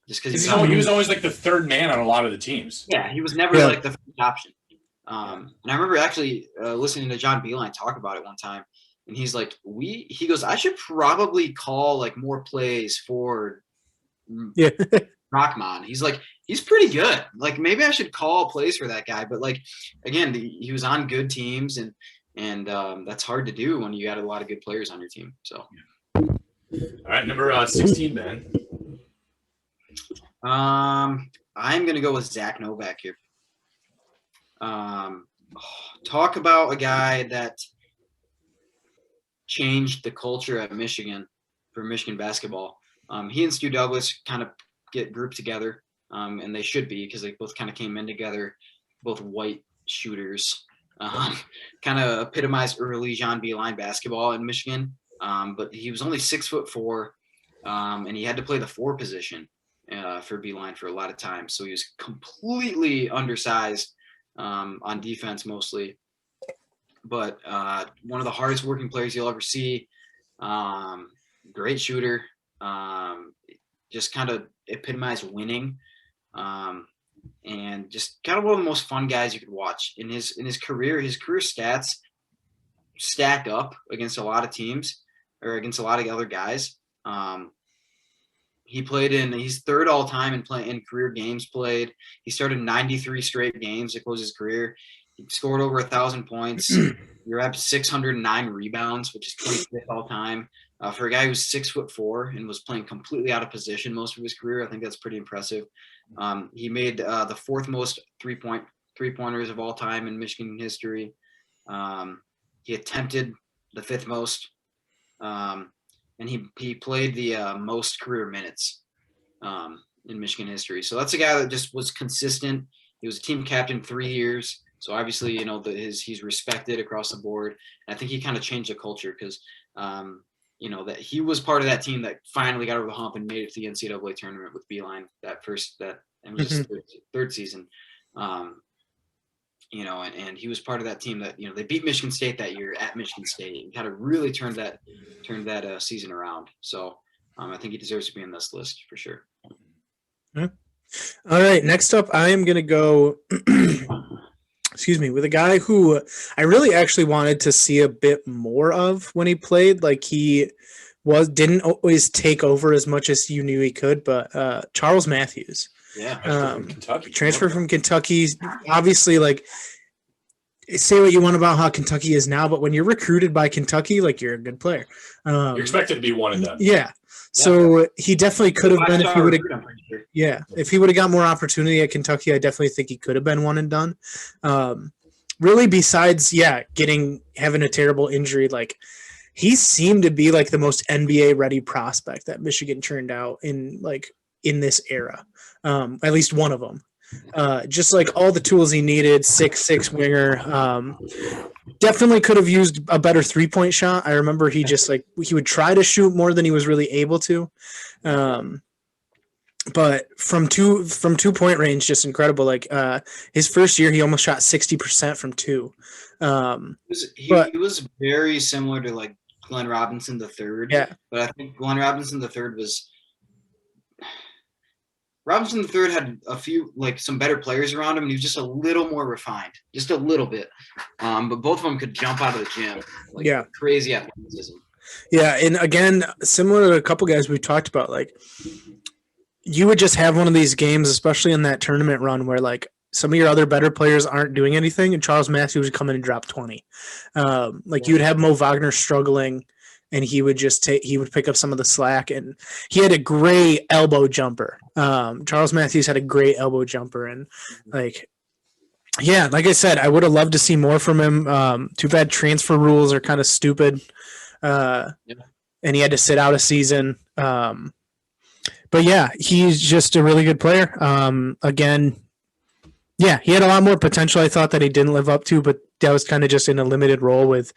Just because he was always like the third man on a lot of the teams. Yeah, he was never like the first option. And I remember actually listening to John Beilein talk about it one time. And he's like, he goes, I should probably call like more plays for Rahman. He's like, he's pretty good. Like maybe I should call plays for that guy. But like, again, he was on good teams and that's hard to do when you got a lot of good players on your team. So. All right, number 16, Ben. I'm going to go with Zack Novak here. Talk about a guy that changed the culture at Michigan for Michigan basketball. He and Stu Douglas kind of get grouped together, and they should be because they both kind of came in together, both white shooters, kind of epitomized early John Beilein basketball in Michigan. But he was only 6'4", and he had to play the 4 position for Beilein for a lot of time. So he was completely undersized on defense mostly. But one of the hardest working players you'll ever see. Great shooter. Just kind of epitomized winning. And just kind of one of the most fun guys you could watch in his career. His career stats stack up against a lot of teams or against a lot of other guys. He's third all time in career games played. He started 93 straight games to close his career. He scored over 1,000 points. You're at 609 rebounds, which is 25th all time. For a guy who's 6'4" and was playing completely out of position most of his career, I think that's pretty impressive. He made the 4th most three-pointers of all time in Michigan history. He attempted the 5th most, and he played the most career minutes in Michigan history. So that's a guy that just was consistent. He was a team captain 3 years. So obviously, he's respected across the board. And I think he kind of changed the culture because, that he was part of that team that finally got over the hump and made it to the NCAA tournament with Beilein it was his third season. and he was part of that team that, they beat Michigan State that year at Michigan State and kind of really turned that season around. So I think he deserves to be in this list for sure. Yeah. All right. Next up, I am going to go, with a guy who I really actually wanted to see a bit more of when he played. Like he didn't always take over as much as you knew he could, but Charles Matthews. Yeah. Transfer from Kentucky. Obviously, like, say what you want about how Kentucky is now, but when you're recruited by Kentucky, like, you're a good player. You're expected to be one and done. Yeah. So he definitely could have been if he would have. Yeah, if he would have got more opportunity at Kentucky, I definitely think he could have been one and done. Really, besides having a terrible injury, like he seemed to be like the most NBA ready prospect that Michigan turned out in this era. At least one of them. Just like all the tools he needed, 6'6" winger. Definitely could have used a better 3-point shot. I remember he would try to shoot more than he was really able to. But from 2-point range, just incredible. Like his first year, he almost shot 60% from 2. He was very similar to like Glenn Robinson III. Yeah. But I think Glenn Robinson III Robinson III had some better players around him, and he was just a little more refined, just a little bit. But both of them could jump out of the gym. Crazy athleticism. Yeah, and again, similar to a couple guys we talked about, like you would just have one of these games, especially in that tournament run, where like some of your other better players aren't doing anything, and Charles Matthews would come in and drop 20. You would have Mo Wagner struggling, and he would pick up some of the slack, and he had a great elbow jumper. Charles Matthews had a great elbow jumper, and like I said, I would have loved to see more from him. Too bad transfer rules are kind of stupid, and he had to sit out a season. But yeah, he's just a really good player. Again, yeah, he had a lot more potential, I thought, that he didn't live up to, but that was kind of just in a limited role it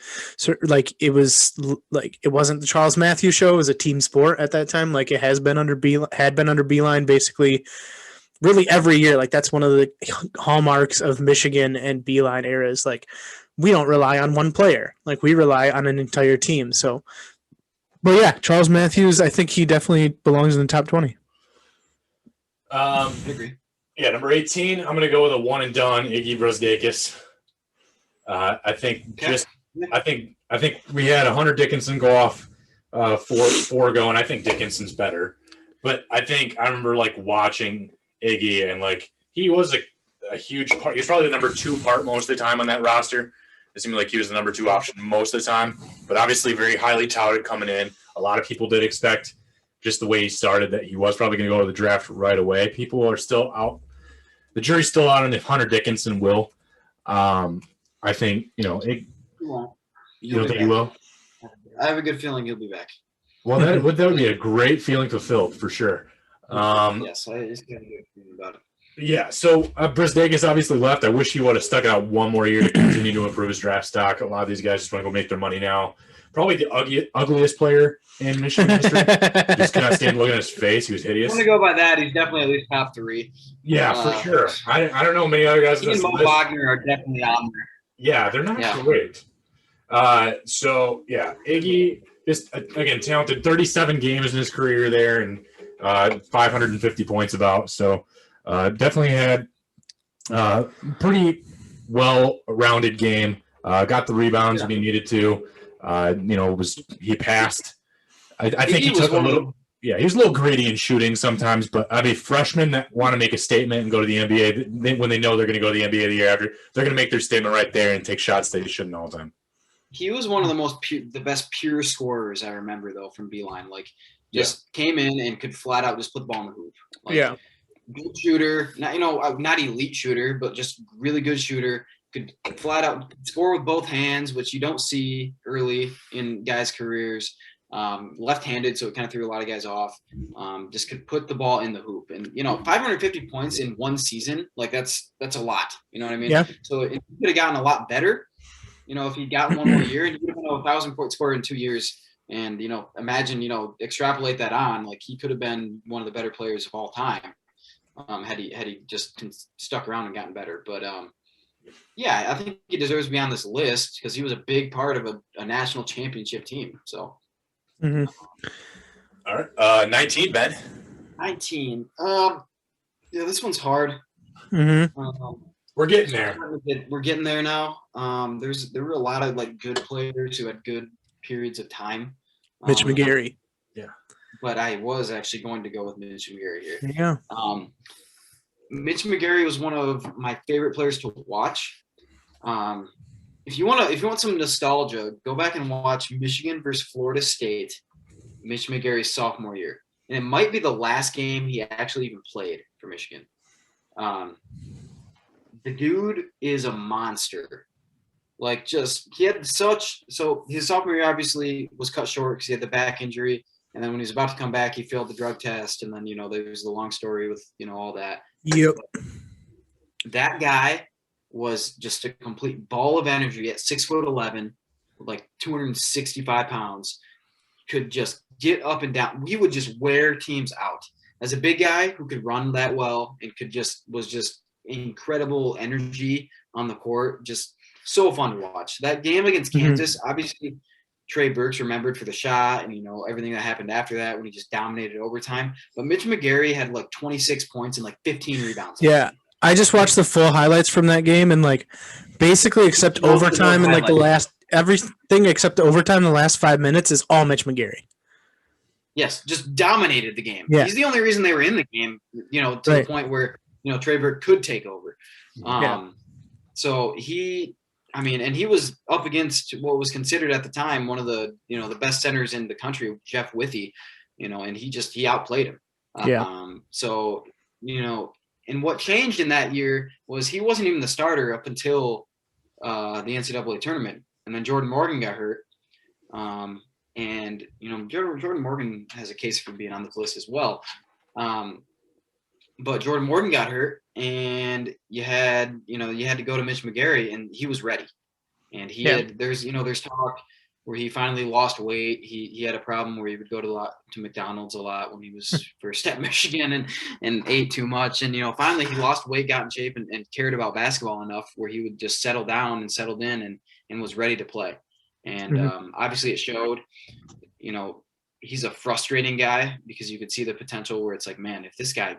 wasn't the Charles Matthews show. It was a team sport at that time. Like it had been under Beilein basically really every year. Like that's one of the hallmarks of Michigan and Beilein eras. Like we don't rely on one player. Like we rely on an entire team. So, but yeah, Charles Matthews, I think he definitely belongs in the top 20. I agree. Yeah, number 18, I'm going to go with a one and done, Iggy Brosdakis. I think we had Hunter Dickinson go off four going. I think Dickinson's better, but I remember like watching Iggy and like he was a huge part. He was probably the number 2 part most of the time on that roster. It seemed like he was the number 2 option most of the time, but obviously very highly touted coming in. A lot of people did expect just the way he started that he was probably going to go to the draft right away. People are still out. The jury's still out on if Hunter Dickinson will. I think, think he will? I have a good feeling he'll be back. Well, that would be a great feeling fulfilled for sure. Yes, I just got a good feeling about it. Yeah, so Brosdakis obviously left. I wish he would have stuck out one more year to continue to improve his draft stock. A lot of these guys just want to go make their money now. Probably the ugliest player in Michigan history. Just cannot stand looking at his face. He was hideous. I'm going to go by that. He's definitely at least top 3. Yeah, for sure. I don't know many other guys. He and Mo Wagner are definitely on there. Yeah, they're not great. So, yeah, Iggy, just, again, talented. 37 games in his career there and 550 points about. So, definitely had pretty well-rounded game. Got the rebounds when he needed to. He passed. I think he took a little. Yeah, he was a little greedy in shooting sometimes, but I mean, freshmen that want to make a statement and go to the NBA, when they know they're going to go to the NBA the year after, they're going to make their statement right there and take shots they shouldn't all the time. He was one of the best pure scorers I remember, though, from Beilein. Like, came in and could flat out just put the ball in the hoop. Like, good shooter, not elite shooter, but just really good shooter. Could flat out score with both hands, which you don't see early in guys' careers. Left-handed, so it kind of threw a lot of guys off. Just could put the ball in the hoop, and 550 points in one season, like that's a lot. You know what I mean? Yeah. So it could have gotten a lot better. If he'd gotten one more year, and he would have been a 1,000-point scorer in 2 years. And imagine extrapolate that on, like he could have been one of the better players of all time, had he just stuck around and gotten better. But Yeah, I think he deserves to be on this list because he was a big part of a national championship team. So, Mm-hmm. All right. 19, Ben. 19. Yeah, this one's hard. Mm-hmm. We're getting there. We're getting there now. There were a lot of like good players who had good periods of time. Mitch McGary. Yeah. But I was actually going to go with Mitch McGary here. Yeah. Mitch McGary was one of my favorite players to watch. If you want some nostalgia, go back and watch Michigan versus Florida State, Mitch McGary's sophomore year. And it might be the last game he actually even played for Michigan. The dude is a monster. Like his sophomore year obviously was cut short because he had the back injury. And then when he was about to come back, he failed the drug test. And then, there's the long story with, all that. Yep. That guy was just a complete ball of energy at 6'11", like 265 pounds, could just get up and down. We would just wear teams out. As a big guy who could run that well and was just incredible energy on the court, just so fun to watch. That game against Kansas, obviously Trey Burke's remembered for the shot and, everything that happened after that when he just dominated overtime. But Mitch McGary had like 26 points and like 15 rebounds. Yeah. I just watched the full highlights from that game and like basically except overtime and like everything except overtime, the last 5 minutes is all Mitch McGary. Yes, just dominated the game. Yeah. He's the only reason they were in the game, to the point where, Trey Burke could take over. So he was up against what was considered at the time one of the, the best centers in the country, Jeff Withey, and he outplayed him. And what changed in that year was he wasn't even the starter up until the NCAA tournament. And then Jordan Morgan got hurt. Jordan Morgan has a case for being on this list as well. But Jordan Morgan got hurt and you had to go to Mitch McGary and he was ready. And there's talk where he finally lost weight. He had a problem where he would go to McDonald's a lot when he was first at Michigan and ate too much. And, finally he lost weight, got in shape and cared about basketball enough where he would just settle down and settled in and was ready to play. And obviously it showed, he's a frustrating guy because you could see the potential where it's like, man, if this guy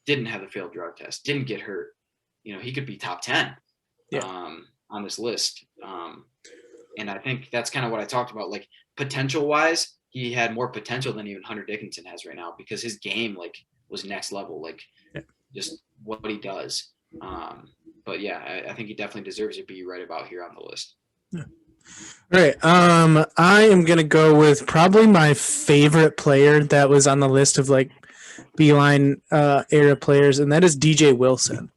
didn't have the failed drug test, didn't get hurt, he could be top 10 on this list. And I think that's kind of what I talked about. Like potential wise, he had more potential than even Hunter Dickinson has right now because his game was next level, just what he does. But yeah, I think he definitely deserves to be right about here on the list. Yeah. All right. I am going to go with probably my favorite player that was on the list of Beilein era players, and that is DJ Wilson.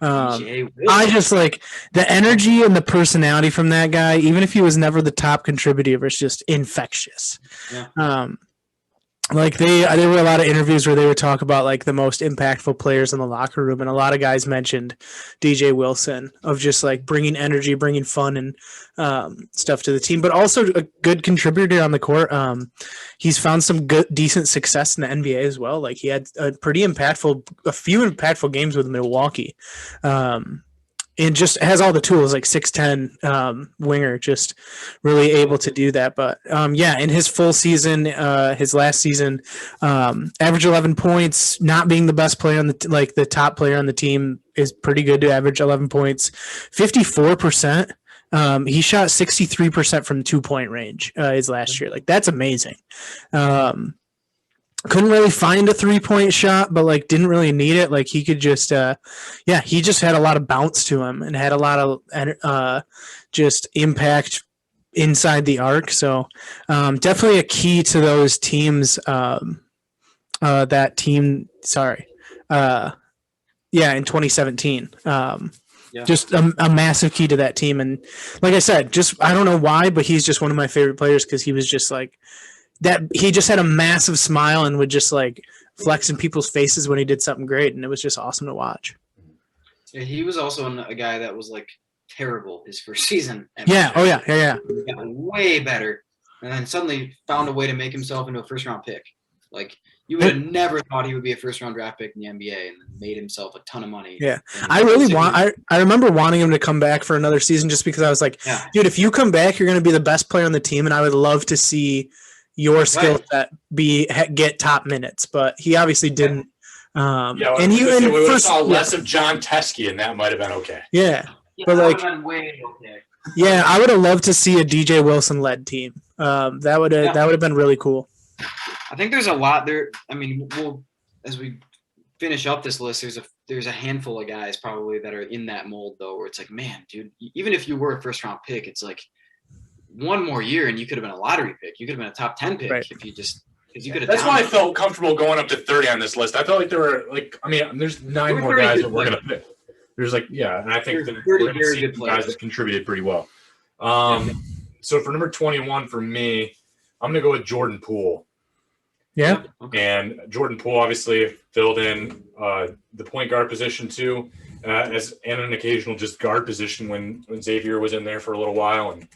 I just the energy and the personality from that guy, even if he was never the top contributor, it's just infectious. Yeah. There were a lot of interviews where they would talk about the most impactful players in the locker room, and a lot of guys mentioned DJ Wilson of just bringing energy, bringing fun and stuff to the team, but also a good contributor on the court. He's found some decent success in the NBA as well. He had a few impactful games with Milwaukee. And just has all the tools 6'10" winger, just really able to do that. But in his full season, his last season, average 11 points, not being the best player on the top player on the team is pretty good to average 11 points, 54%. He shot 63% from 2-point range his last year. That's amazing. Couldn't really find a 3-point shot, but didn't really need it. He could just, he just had a lot of bounce to him and had a lot of just impact inside the arc. So definitely a key to those teams. That team, in 2017. Just a massive key to that team. And like I said, I don't know why, but he's just one of my favorite players because he was just that he just had a massive smile and would just flex in people's faces when he did something great, and it was just awesome to watch. Yeah, he was also a guy that was terrible his first season. Yeah. Oh yeah. He got way better, and then suddenly found a way to make himself into a first-round pick. Like you would have never thought he would be a first-round draft pick in the NBA and made himself a ton of money. Yeah, I remember wanting him to come back for another season just because I was like, dude, if you come back, you're going to be the best player on the team, and I would love to see your skill set get top minutes. But he obviously didn't. And he saw less of John Teskey, and that might have been okay. Yeah, but like, been way okay. Yeah, I would have loved to see a DJ Wilson led team. That would have been really cool. I think there's a lot there. I mean, as we finish up this list, there's a handful of guys probably that are in that mold though, where it's like, man, dude, even if you were a first round pick, it's like one more year and you could have been a lottery pick. You could have been a top 10 pick if you just. That's why I felt comfortable going up to 30 on this list. I felt like there were there's 9 more guys that we're gonna pick. There's and I think that we're gonna see guys that contributed pretty well. So for number 21 for me, I'm gonna go with Jordan Poole. Yeah. And Jordan Poole obviously filled in the point guard position too, and an occasional just guard position when Xavier was in there for a little while. And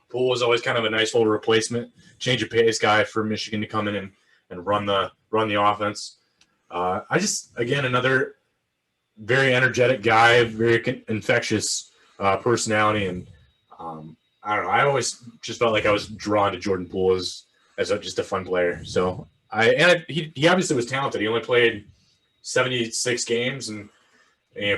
Poole was always kind of a nice little replacement, change of pace guy for Michigan to come in and run the offense. Another very energetic guy, very infectious personality, and I don't know. I always just felt like I was drawn to Jordan Poole as just a fun player. So he obviously was talented. He only played 76 games and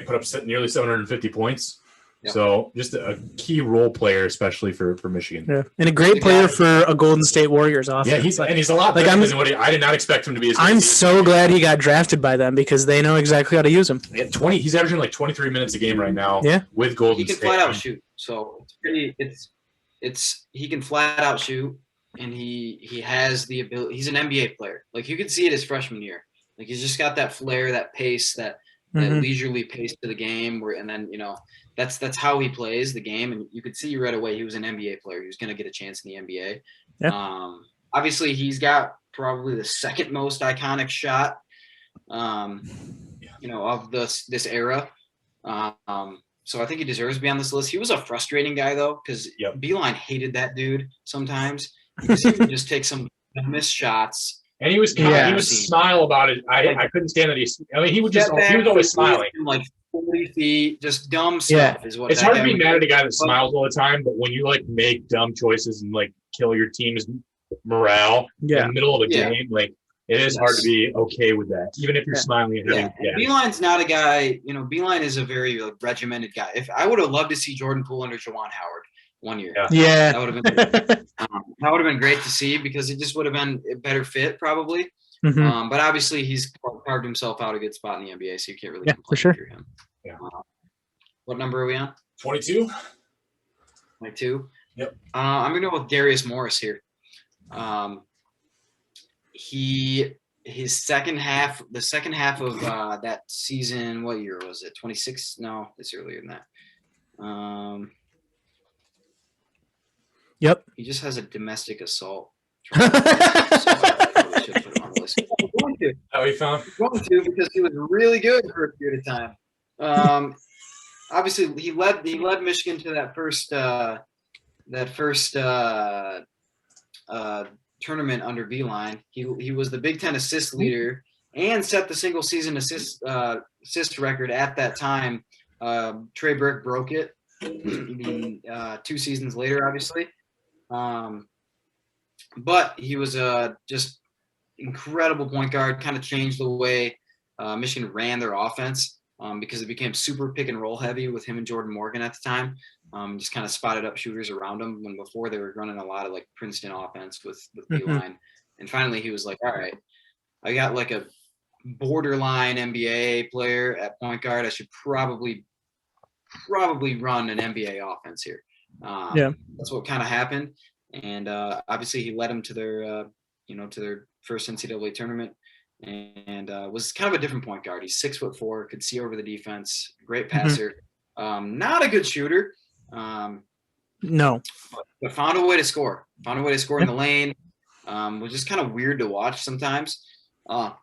put up nearly 750 points. Yeah. So just a key role player, especially for Michigan. Yeah, and a great player for a Golden State Warriors offense. Yeah, he's a lot better than what I did not expect him to be. I'm so glad he got drafted by them because they know exactly how to use him. Yeah, he's averaging like 23 minutes a game right now. Yeah. With Golden State. He can flat out shoot. So he can flat out shoot, and he has the ability. He's an NBA player. Like you could see it his freshman year. Like he's just got that flair, that pace, that leisurely pace to the game. And then that's how he plays the game, and you could see right away he was an NBA player. He was going to get a chance in the NBA. Yeah. Obviously, he's got probably the second most iconic shot, of this era. So I think he deserves to be on this list. He was a frustrating guy though, because Beilein hated that dude sometimes. He would just take some missed shots. And he would smile about it. I couldn't stand that. He was always smiling. Like 40 feet, just dumb stuff is what. It's hard to be mad at a guy that smiles all the time, but when you make dumb choices and kill your team's morale in the middle of a game, it is hard to be okay with that, even if you're smiling at him. Yeah. Beilein's not a guy. Beilein is a very regimented guy. If I would have loved to see Jordan Poole under Juwan Howard one year, that would have been that would have been great to see because it just would have been a better fit probably. Mm-hmm. But obviously he's carved himself out a good spot in the NBA, so you can't really complain for sure. Him. Yeah. What number are we on? 22. 22. Yep. I'm gonna go with Darius Morris here. The second half of that season. What year was it? 26? No, it's earlier than that. Yep. He just has a domestic assault. How he found? Going to because he was really good for a period of time. Obviously, he led Michigan to that first tournament under Beilein. He was the Big Ten assist leader and set the single season assist record at that time. Trey Burke broke it 2 seasons later, obviously. But he was just incredible point guard, kind of changed the way Michigan ran their offense because it became super pick and roll heavy with him and Jordan Morgan at the time. Just kind of spotted up shooters around him when before they were running a lot of Princeton offense with Beilein. And finally he was like, all right, I got a borderline NBA player at point guard. I should probably run an NBA offense here. That's what kind of happened. And obviously he led them to their first NCAA tournament and was kind of a different point guard. He's 6'4", could see over the defense, great passer, not a good shooter. No, but found a way to score. In the lane. Was just kind of weird to watch sometimes. And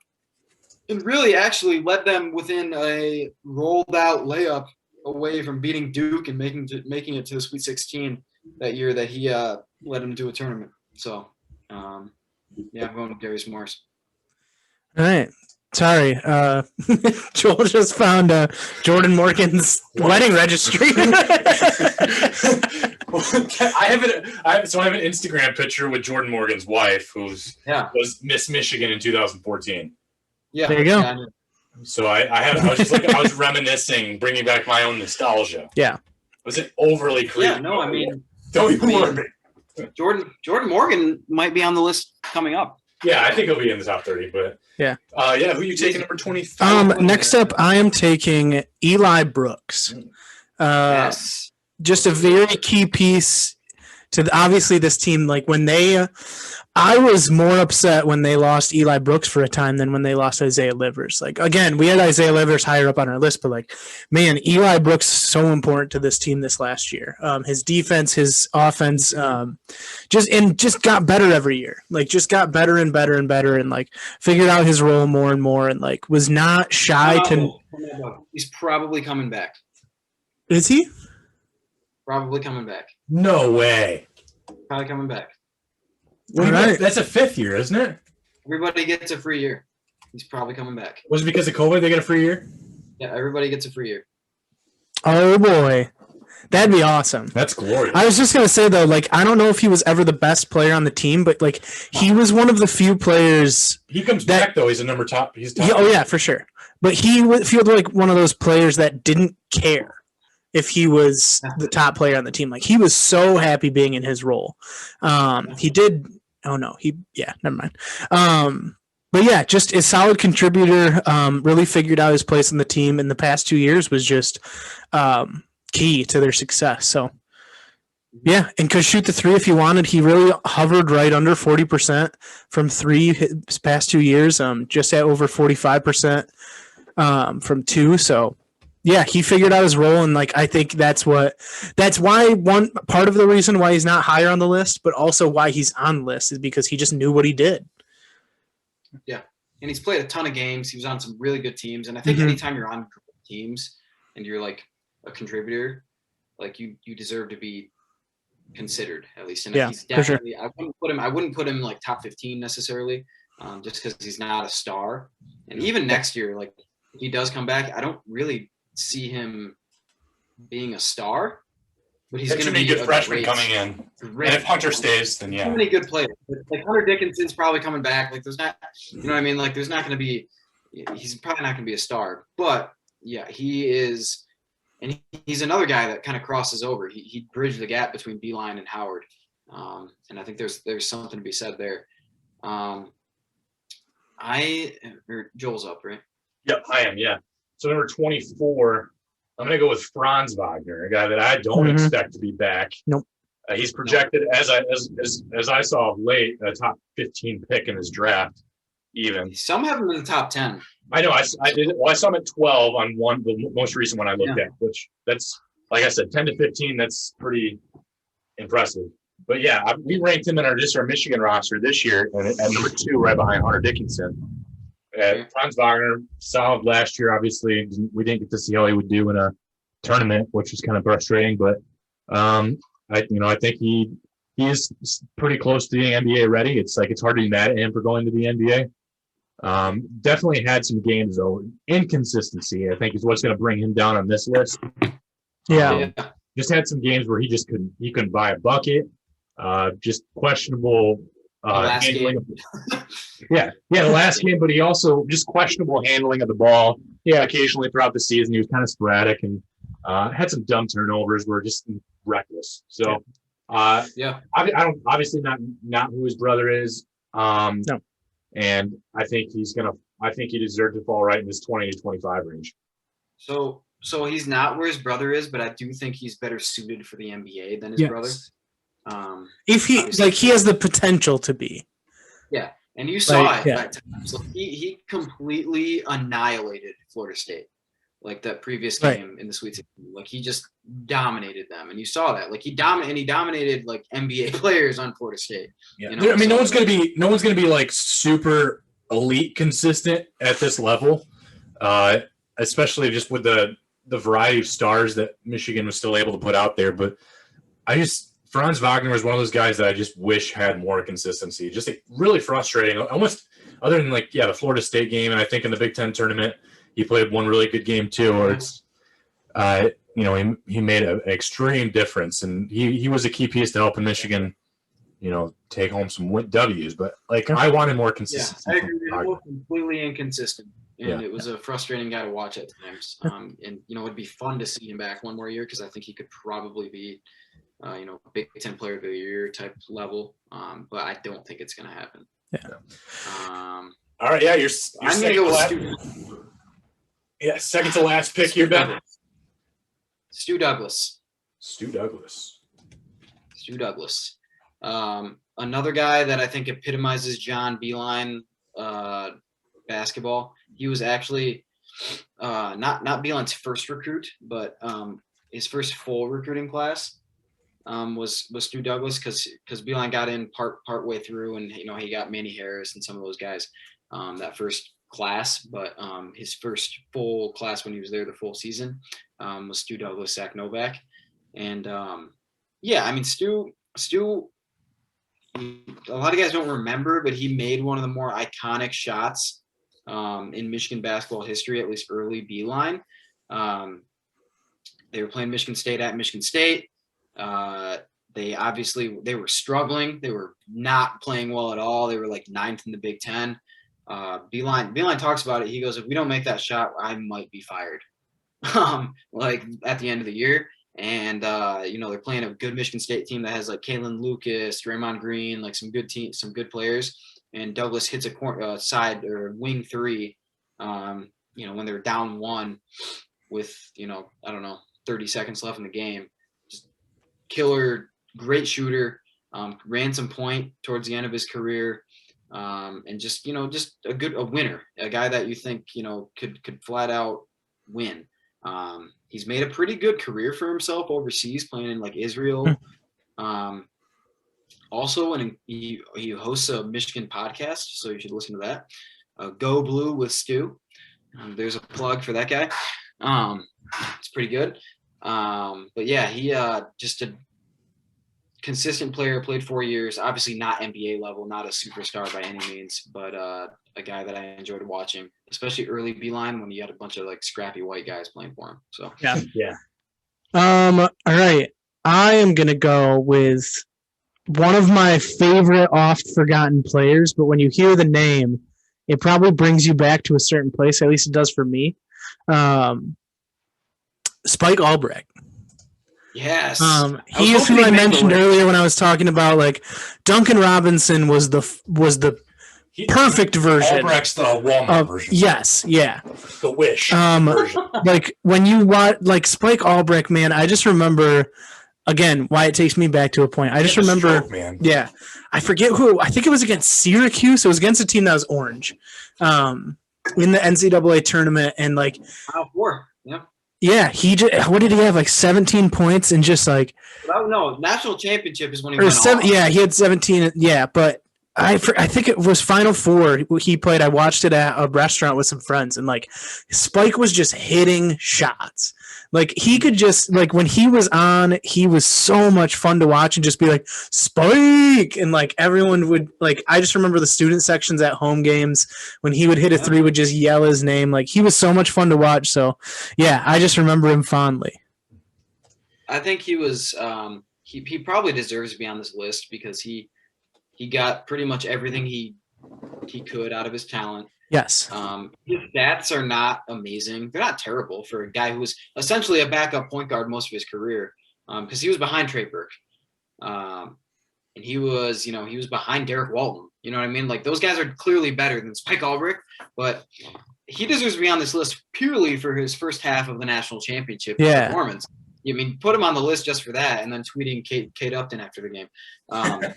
really actually led them within a rolled out layup away from beating Duke and making it to the Sweet 16 that year that he led them to a tournament. So, I'm going with Darius Morris. All right. Sorry. Joel just found Jordan Morgan's wedding registry. I have an Instagram picture with Jordan Morgan's wife, was Miss Michigan in 2014. Yeah, there you go. Yeah, so I was reminiscing, bringing back my own nostalgia. Yeah, was it overly creepy? Yeah, no, I mean, don't even worry. Jordan Morgan might be on the list coming up. Yeah, I think he'll be in the top 30. But yeah, who are you taking number 23? Next up, I am taking Eli Brooks. Yes. Just a very key piece to obviously this team. Like I was more upset when they lost Eli Brooks for a time than when they lost Isaiah Livers. Like, again, we had Isaiah Livers higher up on our list, but like, man, Eli Brooks is so important to this team this last year. His defense, his offense, just got better every year. Like, just got better and better and better, and like figured out his role more and more, and like was not shy to. He's probably coming back. Is he? Probably coming back. No way. Probably coming back. Right. That's a 5th year, isn't it? Everybody gets a free year. He's probably coming back. Was it because of COVID they get a free year? Yeah, everybody gets a free year. Oh boy, that'd be awesome. That's glorious. I was just gonna say though, like, I don't know if he was ever the best player on the team, but like he was one of the few players. He comes back though. He's a number top. He's top. Oh yeah, for sure. But he feels like one of those players that didn't care if he was the top player on the team. Like, he was so happy being in his role. He did. Oh no, never mind. But yeah, just a solid contributor. Really figured out his place in the team in the past 2 years, was just key to their success. So yeah, and could shoot the three if he wanted. He really hovered right under 40% from three his past 2 years. Just at over 45% from two. So yeah, he figured out his role, and like I think that's why one part of the reason why he's not higher on the list, but also why he's on the list, is because he just knew what he did. Yeah, and he's played a ton of games. He was on some really good teams, and I think anytime you're on teams and you're like a contributor, like you deserve to be considered at least. And he's definitely. Sure. I wouldn't put him like top 15 necessarily, just because he's not a star. And even next year, like if he does come back, I don't really see him being a star, but he's going to be a good freshman coming in. And if Hunter stays, then yeah. So many good players. Like Hunter Dickinson's probably coming back. Like there's not, you know what I mean? Like there's not going to be. He's probably not going to be a star, but yeah, he is, and he's another guy that kind of crosses over. He bridged the gap between Beilein and Howard, and I think there's something to be said there. Joel's up, right? Yep, I am. Yeah. So number 24, I'm going to go with Franz Wagner, a guy that I don't expect to be back. Nope. He's projected, as I saw of late, a top 15 pick in his draft. Even some have him in the top 10. I know. I did. Well, I saw him at 12 on the most recent one I looked at, which that's, like I said, 10 to 15. That's pretty impressive. But yeah, we ranked him in our Michigan roster this year at number 2, right behind Hunter Dickinson. Franz Wagner, solid last year. Obviously, we didn't get to see how he would do in a tournament, which was kind of frustrating. But I think he is pretty close to being NBA ready. It's hard to be mad at him for going to the NBA. Definitely had some games though. Inconsistency, I think, is what's going to bring him down on this list. Yeah. Just had some games where he couldn't buy a bucket. Just questionable. Handling the last game, but he also just questionable handling of the ball. Yeah, occasionally throughout the season, he was kind of sporadic and had some dumb turnovers. Were just reckless. So, I don't obviously not who his brother is. No, and I think he deserved to fall right in this 20 to 25 range. So he's not where his brother is, but I do think he's better suited for the NBA than his brother. If he has the potential to be. Yeah, and you saw it that time. So he completely annihilated Florida State, like that previous game in the Sweet 16. Like he just dominated them, and you saw that. Like he dominated like NBA players on Florida State. Yeah, I mean, no one's gonna be like super elite consistent at this level, especially just with the variety of stars that Michigan was still able to put out there. But Franz Wagner was one of those guys that I just wish had more consistency. Just really frustrating, almost other than the Florida State game, and I think in the Big Ten tournament he played one really good game too. Where it's he made an extreme difference, and he was a key piece to helping Michigan, take home some W's. But I wanted more consistency. Yeah, I agree. He was completely inconsistent, and it was a frustrating guy to watch at times. And it'd be fun to see him back one more year because I think he could probably be, Big Ten Player of the Year type level. But I don't think it's going to happen. Yeah. All right. Yeah, you're I'm going to go with Stu. Yeah, second to last pick here, Ben. Stu Douglas. Another guy that I think epitomizes John Beilein basketball. He was actually not Beilein's first recruit, but his first full recruiting class was Stu Douglas because Beilein got in part way through, and he got Manny Harris and some of those guys that first class, but his first full class when he was there the full season was Stu Douglas, Zack Novak, and Stu. A lot of guys don't remember, but he made one of the more iconic shots in Michigan basketball history, at least early Beilein. They were playing Michigan State at Michigan State. They were struggling. They were not playing well at all. They were like 9th in the Big Ten. Beilein talks about it. He goes, if we don't make that shot, I might be fired. At the end of the year. And they're playing a good Michigan State team that has like Kalen Lucas, Draymond Green, like some good players. And Douglas hits a side or wing three, when they're down one with 30 seconds left in the game. Just killer, great shooter, ran some point towards the end of his career. And just a winner, a guy that you think, could flat out win. He's made a pretty good career for himself overseas, playing in like Israel. Also, and he hosts a Michigan podcast, so you should listen to that. Go Blue with Stu. There's a plug for that guy. It's pretty good. But yeah, he just a consistent player, played 4 years, obviously not NBA level, not a superstar by any means, but a guy that I enjoyed watching, especially early Beilein when you had a bunch of like scrappy white guys playing for him. So yeah. All right. I am gonna go with one of my favorite oft forgotten players, but when you hear the name, it probably brings you back to a certain place. At least it does for me. Spike Albrecht. Yes. He is who I mentioned earlier when I was talking about like Duncan Robinson was the perfect version. Albrecht's the Walmart version. Yes, yeah. The Wish version. Like when you watch like Spike Albrecht, man, I just remember again why it takes me back to a point. I just remember, stroke, man. Yeah, I forget who. I think it was against Syracuse. It was against a team that was orange, in the NCAA tournament, and like. Yeah. Yeah, what did he have? Like 17 points and just like. No, national championship is when he went off. Yeah, he had 17. Yeah, but I think it was Final Four he played. I watched it at a restaurant with some friends, and like Spike was just hitting shots. Like he could just like when he was on, he was so much fun to watch and just be like Spike, and like everyone would like. I just remember the student sections at home games when he would hit a three, would just yell his name. Like he was so much fun to watch. So yeah, I just remember him fondly. I think he was. He probably deserves to be on this list because he got pretty much everything he could out of his talent. Yes. His stats are not amazing. They're not terrible for a guy who was essentially a backup point guard most of his career, because he was behind Trey Burke. And he was behind Derek Walton. You know what I mean? Like those guys are clearly better than Spike Albrecht, but he deserves to be on this list purely for his first half of the national championship performance. I mean, put him on the list just for that, and then tweeting Kate Upton after the game. Put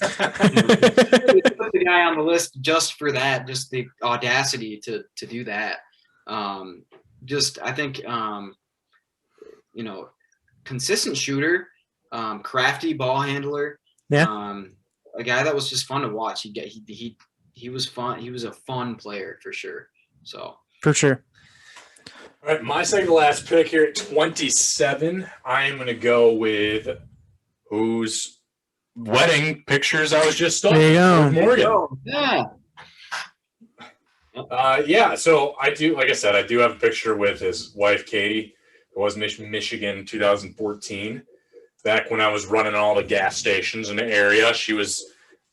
the guy on the list just for that, just the audacity to do that. I think, consistent shooter, crafty ball handler. Yeah. A guy that was just fun to watch. He was fun. He was a fun player for sure. So for sure. All right, my second to last pick here at 27. I am going to go with whose wedding pictures I was just studying. There you go. Morgan. Oh, yeah. Yeah, so I do, like I said, I do have a picture with his wife, Katie. It was Michigan 2014. Back when I was running all the gas stations in the area, she was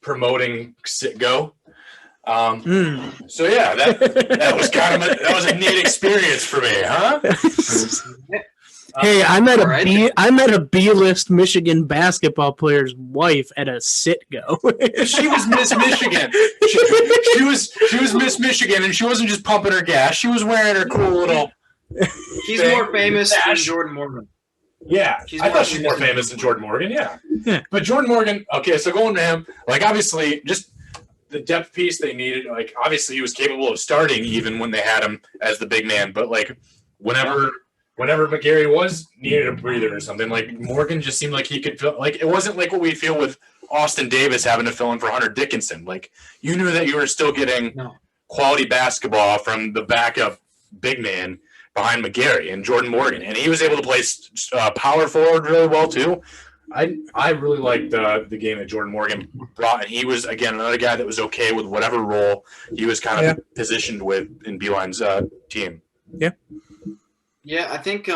promoting Sit-Go. So yeah, that was kind of that was a neat experience for me, huh? Hey, I met a B-list Michigan basketball player's wife at a Sit-Go. She was Miss Michigan. She was Miss Michigan, and she wasn't just pumping her gas. She was wearing her cool little. She's more famous than Jordan Morgan. Yeah, I thought she's more famous than Jordan Morgan. Yeah, but Jordan Morgan. Okay, so going to him, like obviously, just the depth piece they needed. Like obviously, he was capable of starting even when they had him as the big man. But like whenever McGarry was needed a breather or something, like Morgan just seemed like he could feel. Like it wasn't like what we feel with Austin Davis having to fill in for Hunter Dickinson. Like you knew that you were still getting quality basketball from the backup big man behind McGarry and Jordan Morgan, and he was able to play power forward really well too. I really liked the game that Jordan Morgan brought, and he was again another guy that was okay with whatever role he was kind of positioned with in Beilein's team. Yeah, I think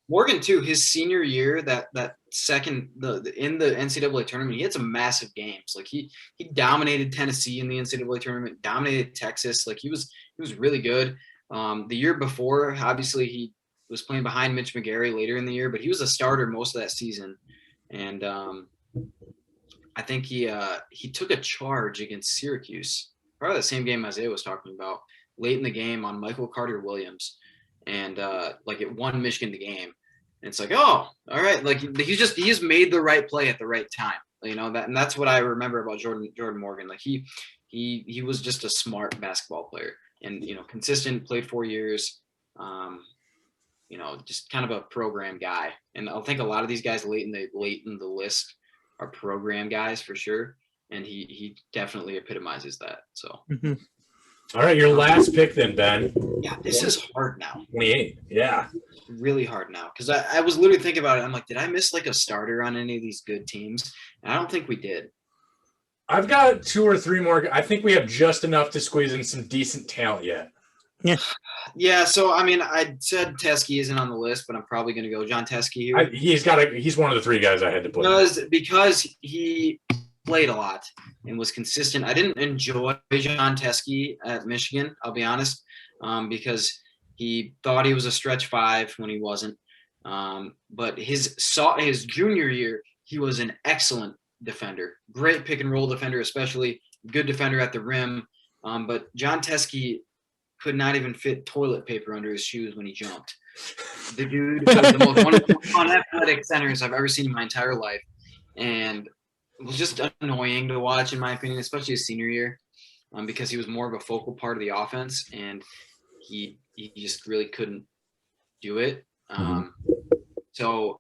Morgan too. His senior year, that second in the NCAA tournament, he had some massive games. Like he dominated Tennessee in the NCAA tournament, dominated Texas. Like he was really good. The year before, obviously, he was playing behind Mitch McGarry later in the year, but he was a starter most of that season. And I think he took a charge against Syracuse, probably the same game Isaiah was talking about, late in the game on Michael Carter-Williams. And like it won Michigan the game. And it's like, oh, all right. Like he's made the right play at the right time. You know, and that's what I remember about Jordan Morgan. Like he was just a smart basketball player. And, consistent, played 4 years, just kind of a program guy. And I think a lot of these guys late in the list are program guys for sure. And he definitely epitomizes that. So, All right, your last pick then, Ben. Yeah, this is hard now. 28, yeah. Really hard now. Because I was literally thinking about it. I'm like, did I miss like a starter on any of these good teams? And I don't think we did. I've got 2 or 3 more. I think we have just enough to squeeze in some decent talent yet. Yeah. Yeah. So I mean, I said Teskey isn't on the list, but I'm probably going to go John Teskey here. He's one of the 3 guys I had to put. Because he played a lot and was consistent. I didn't enjoy John Teskey at Michigan. I'll be honest, because he thought he was a stretch 5 when he wasn't. But his junior year, he was an excellent defender, great pick and roll defender, especially good defender at the rim. But John Teskey could not even fit toilet paper under his shoes when he jumped. The dude was the most one of the most unathletic centers I've ever seen in my entire life, and it was just annoying to watch, in my opinion, especially his senior year, because he was more of a focal part of the offense, and he just really couldn't do it. So,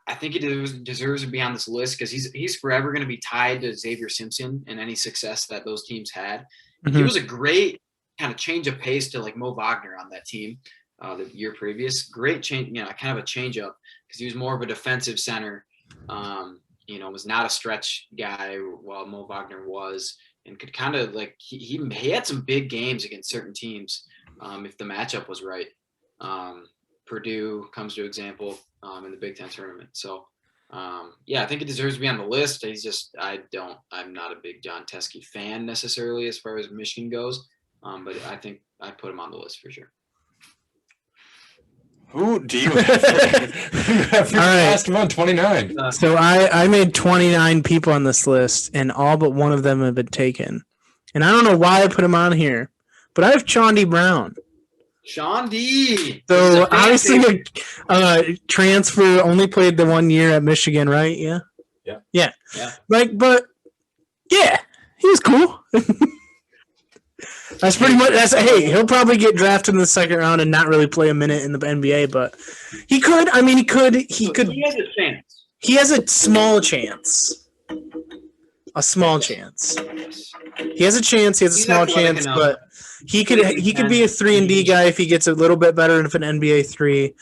I think he deserves to be on this list because he's forever going to be tied to Xavier Simpson and any success that those teams had. He was a great kind of change of pace to like Mo Wagner on that team the year previous. Great change, kind of a change up because he was more of a defensive center. Was not a stretch guy while Mo Wagner was, and could kind of like he had some big games against certain teams if the matchup was right. Purdue comes to example in the Big Ten tournament. So, I think he deserves to be on the list. I'm not a big John Teskey fan necessarily as far as Michigan goes, but I think I'd put him on the list for sure. Who do you have? All right. Last one, 29. So I made 29 people on this list, and all but one of them have been taken. And I don't know why I put him on here, but I have Chaundi Brown. Sean D. So obviously a transfer, only played the 1 year at Michigan, right? Yeah. But yeah, he was cool. That's pretty much. Hey, he'll probably get drafted in the second round and not really play a minute in the NBA, but he could. I mean, he could. He has a chance. He has a small chance. A small chance. He has a chance. He has a small chance, but he could be a 3-and-D guy if he gets a little bit better of an NBA 3.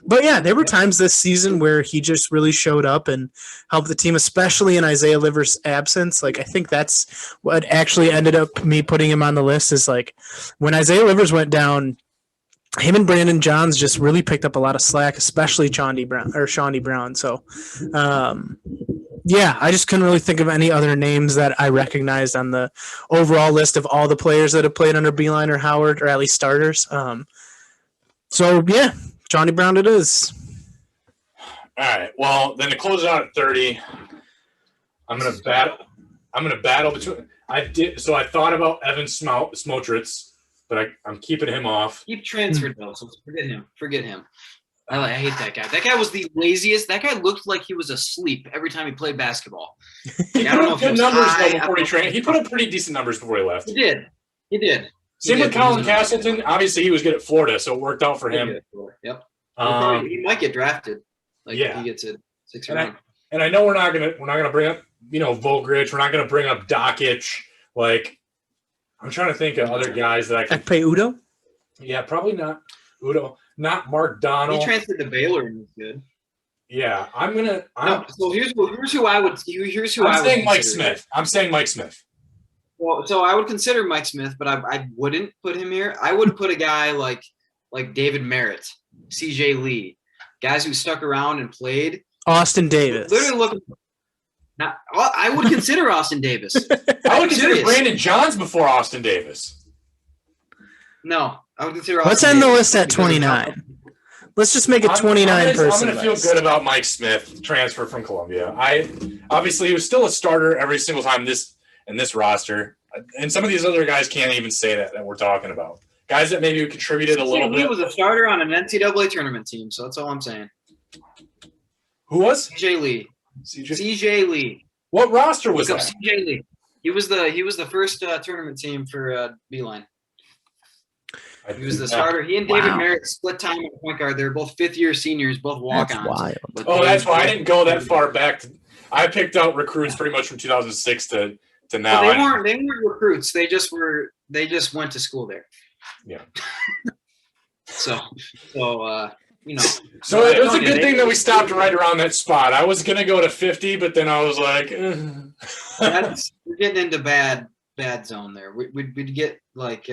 But yeah, there were times this season where he just really showed up and helped the team, especially in Isaiah Livers' absence. Like, I think that's what actually ended up me putting him on the list is like when Isaiah Livers went down, him and Brandon Johns just really picked up a lot of slack, especially Shawnee Brown. So, yeah, I just couldn't really think of any other names that I recognized on the overall list of all the players that have played under Beilein or Howard, or at least starters. So, yeah, Johnny Brown it is. All right. Well, then to close out at 30, I'm gonna battle between. I thought about Evan Smotrycz, but I'm keeping him off. He transferred though, so forget him. I hate that guy. That guy was the laziest. That guy looked like he was asleep every time he played basketball. He put up good numbers though before he trained. He put up pretty decent numbers before he left. He did. Same with Colin Castleton. Obviously, he was good at Florida, so it worked out for him. Yep. He might get drafted. Like if he gets it 6th round. And I know we're not gonna bring up Vogrich. We're not gonna bring up Dokic. Like I'm trying to think of other guys that I can pay Udoh. Yeah, probably not Udoh. Not Mark Donnal. He transferred to Baylor and was good. Yeah, so here's who I would. I'm saying Mike Smith. I'm saying Mike Smith. Well, so I would consider Mike Smith, but I wouldn't put him here. I would put a guy like David Merritt, CJ Lee, guys who stuck around and played. Austin Davis. Literally looking. I would consider Austin Davis. I would consider Brandon Johns before Austin Davis. No, I would consider. Let's end the list at 29. Let's just make it 29 person. I'm going to feel good about Mike Smith transfer from Columbia. Obviously he was still a starter every single time in this roster, and some of these other guys can't even say that we're talking about. Guys that maybe contributed a little bit. He was a starter on an NCAA tournament team, so that's all I'm saying. Who was? CJ Lee. CJ Lee. What roster was that? CJ Lee. He was the first tournament team for Beilein. He was the starter. He and David Merritt split time at point guard. They're both fifth-year seniors, both walk-ons. That's wild. That's why I didn't go that far back. I picked out recruits pretty much from 2006 to now. Well, they weren't recruits. They just went to school there. Yeah. So it was a good thing that we stopped right around that spot. I was gonna go to 50, but then I was like, we're getting into bad zone there. We'd get like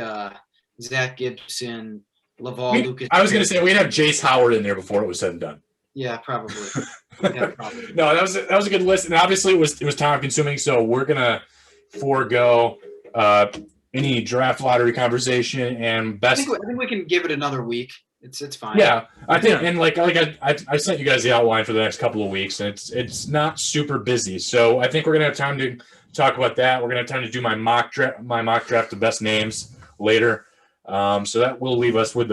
Zack, Gibson, Laval, Lucas. I was gonna say we'd have Jace Howard in there before it was said and done. Yeah, probably. No, that was a good list, and obviously it was time consuming. So we're gonna forego any draft lottery conversation and best. I think we can give it another week. It's fine. Yeah, I think, and like I sent you guys the outline for the next couple of weeks, and it's not super busy. So I think we're gonna have time to talk about that. We're gonna have time to do my mock draft, the best names later. So that will leave us with the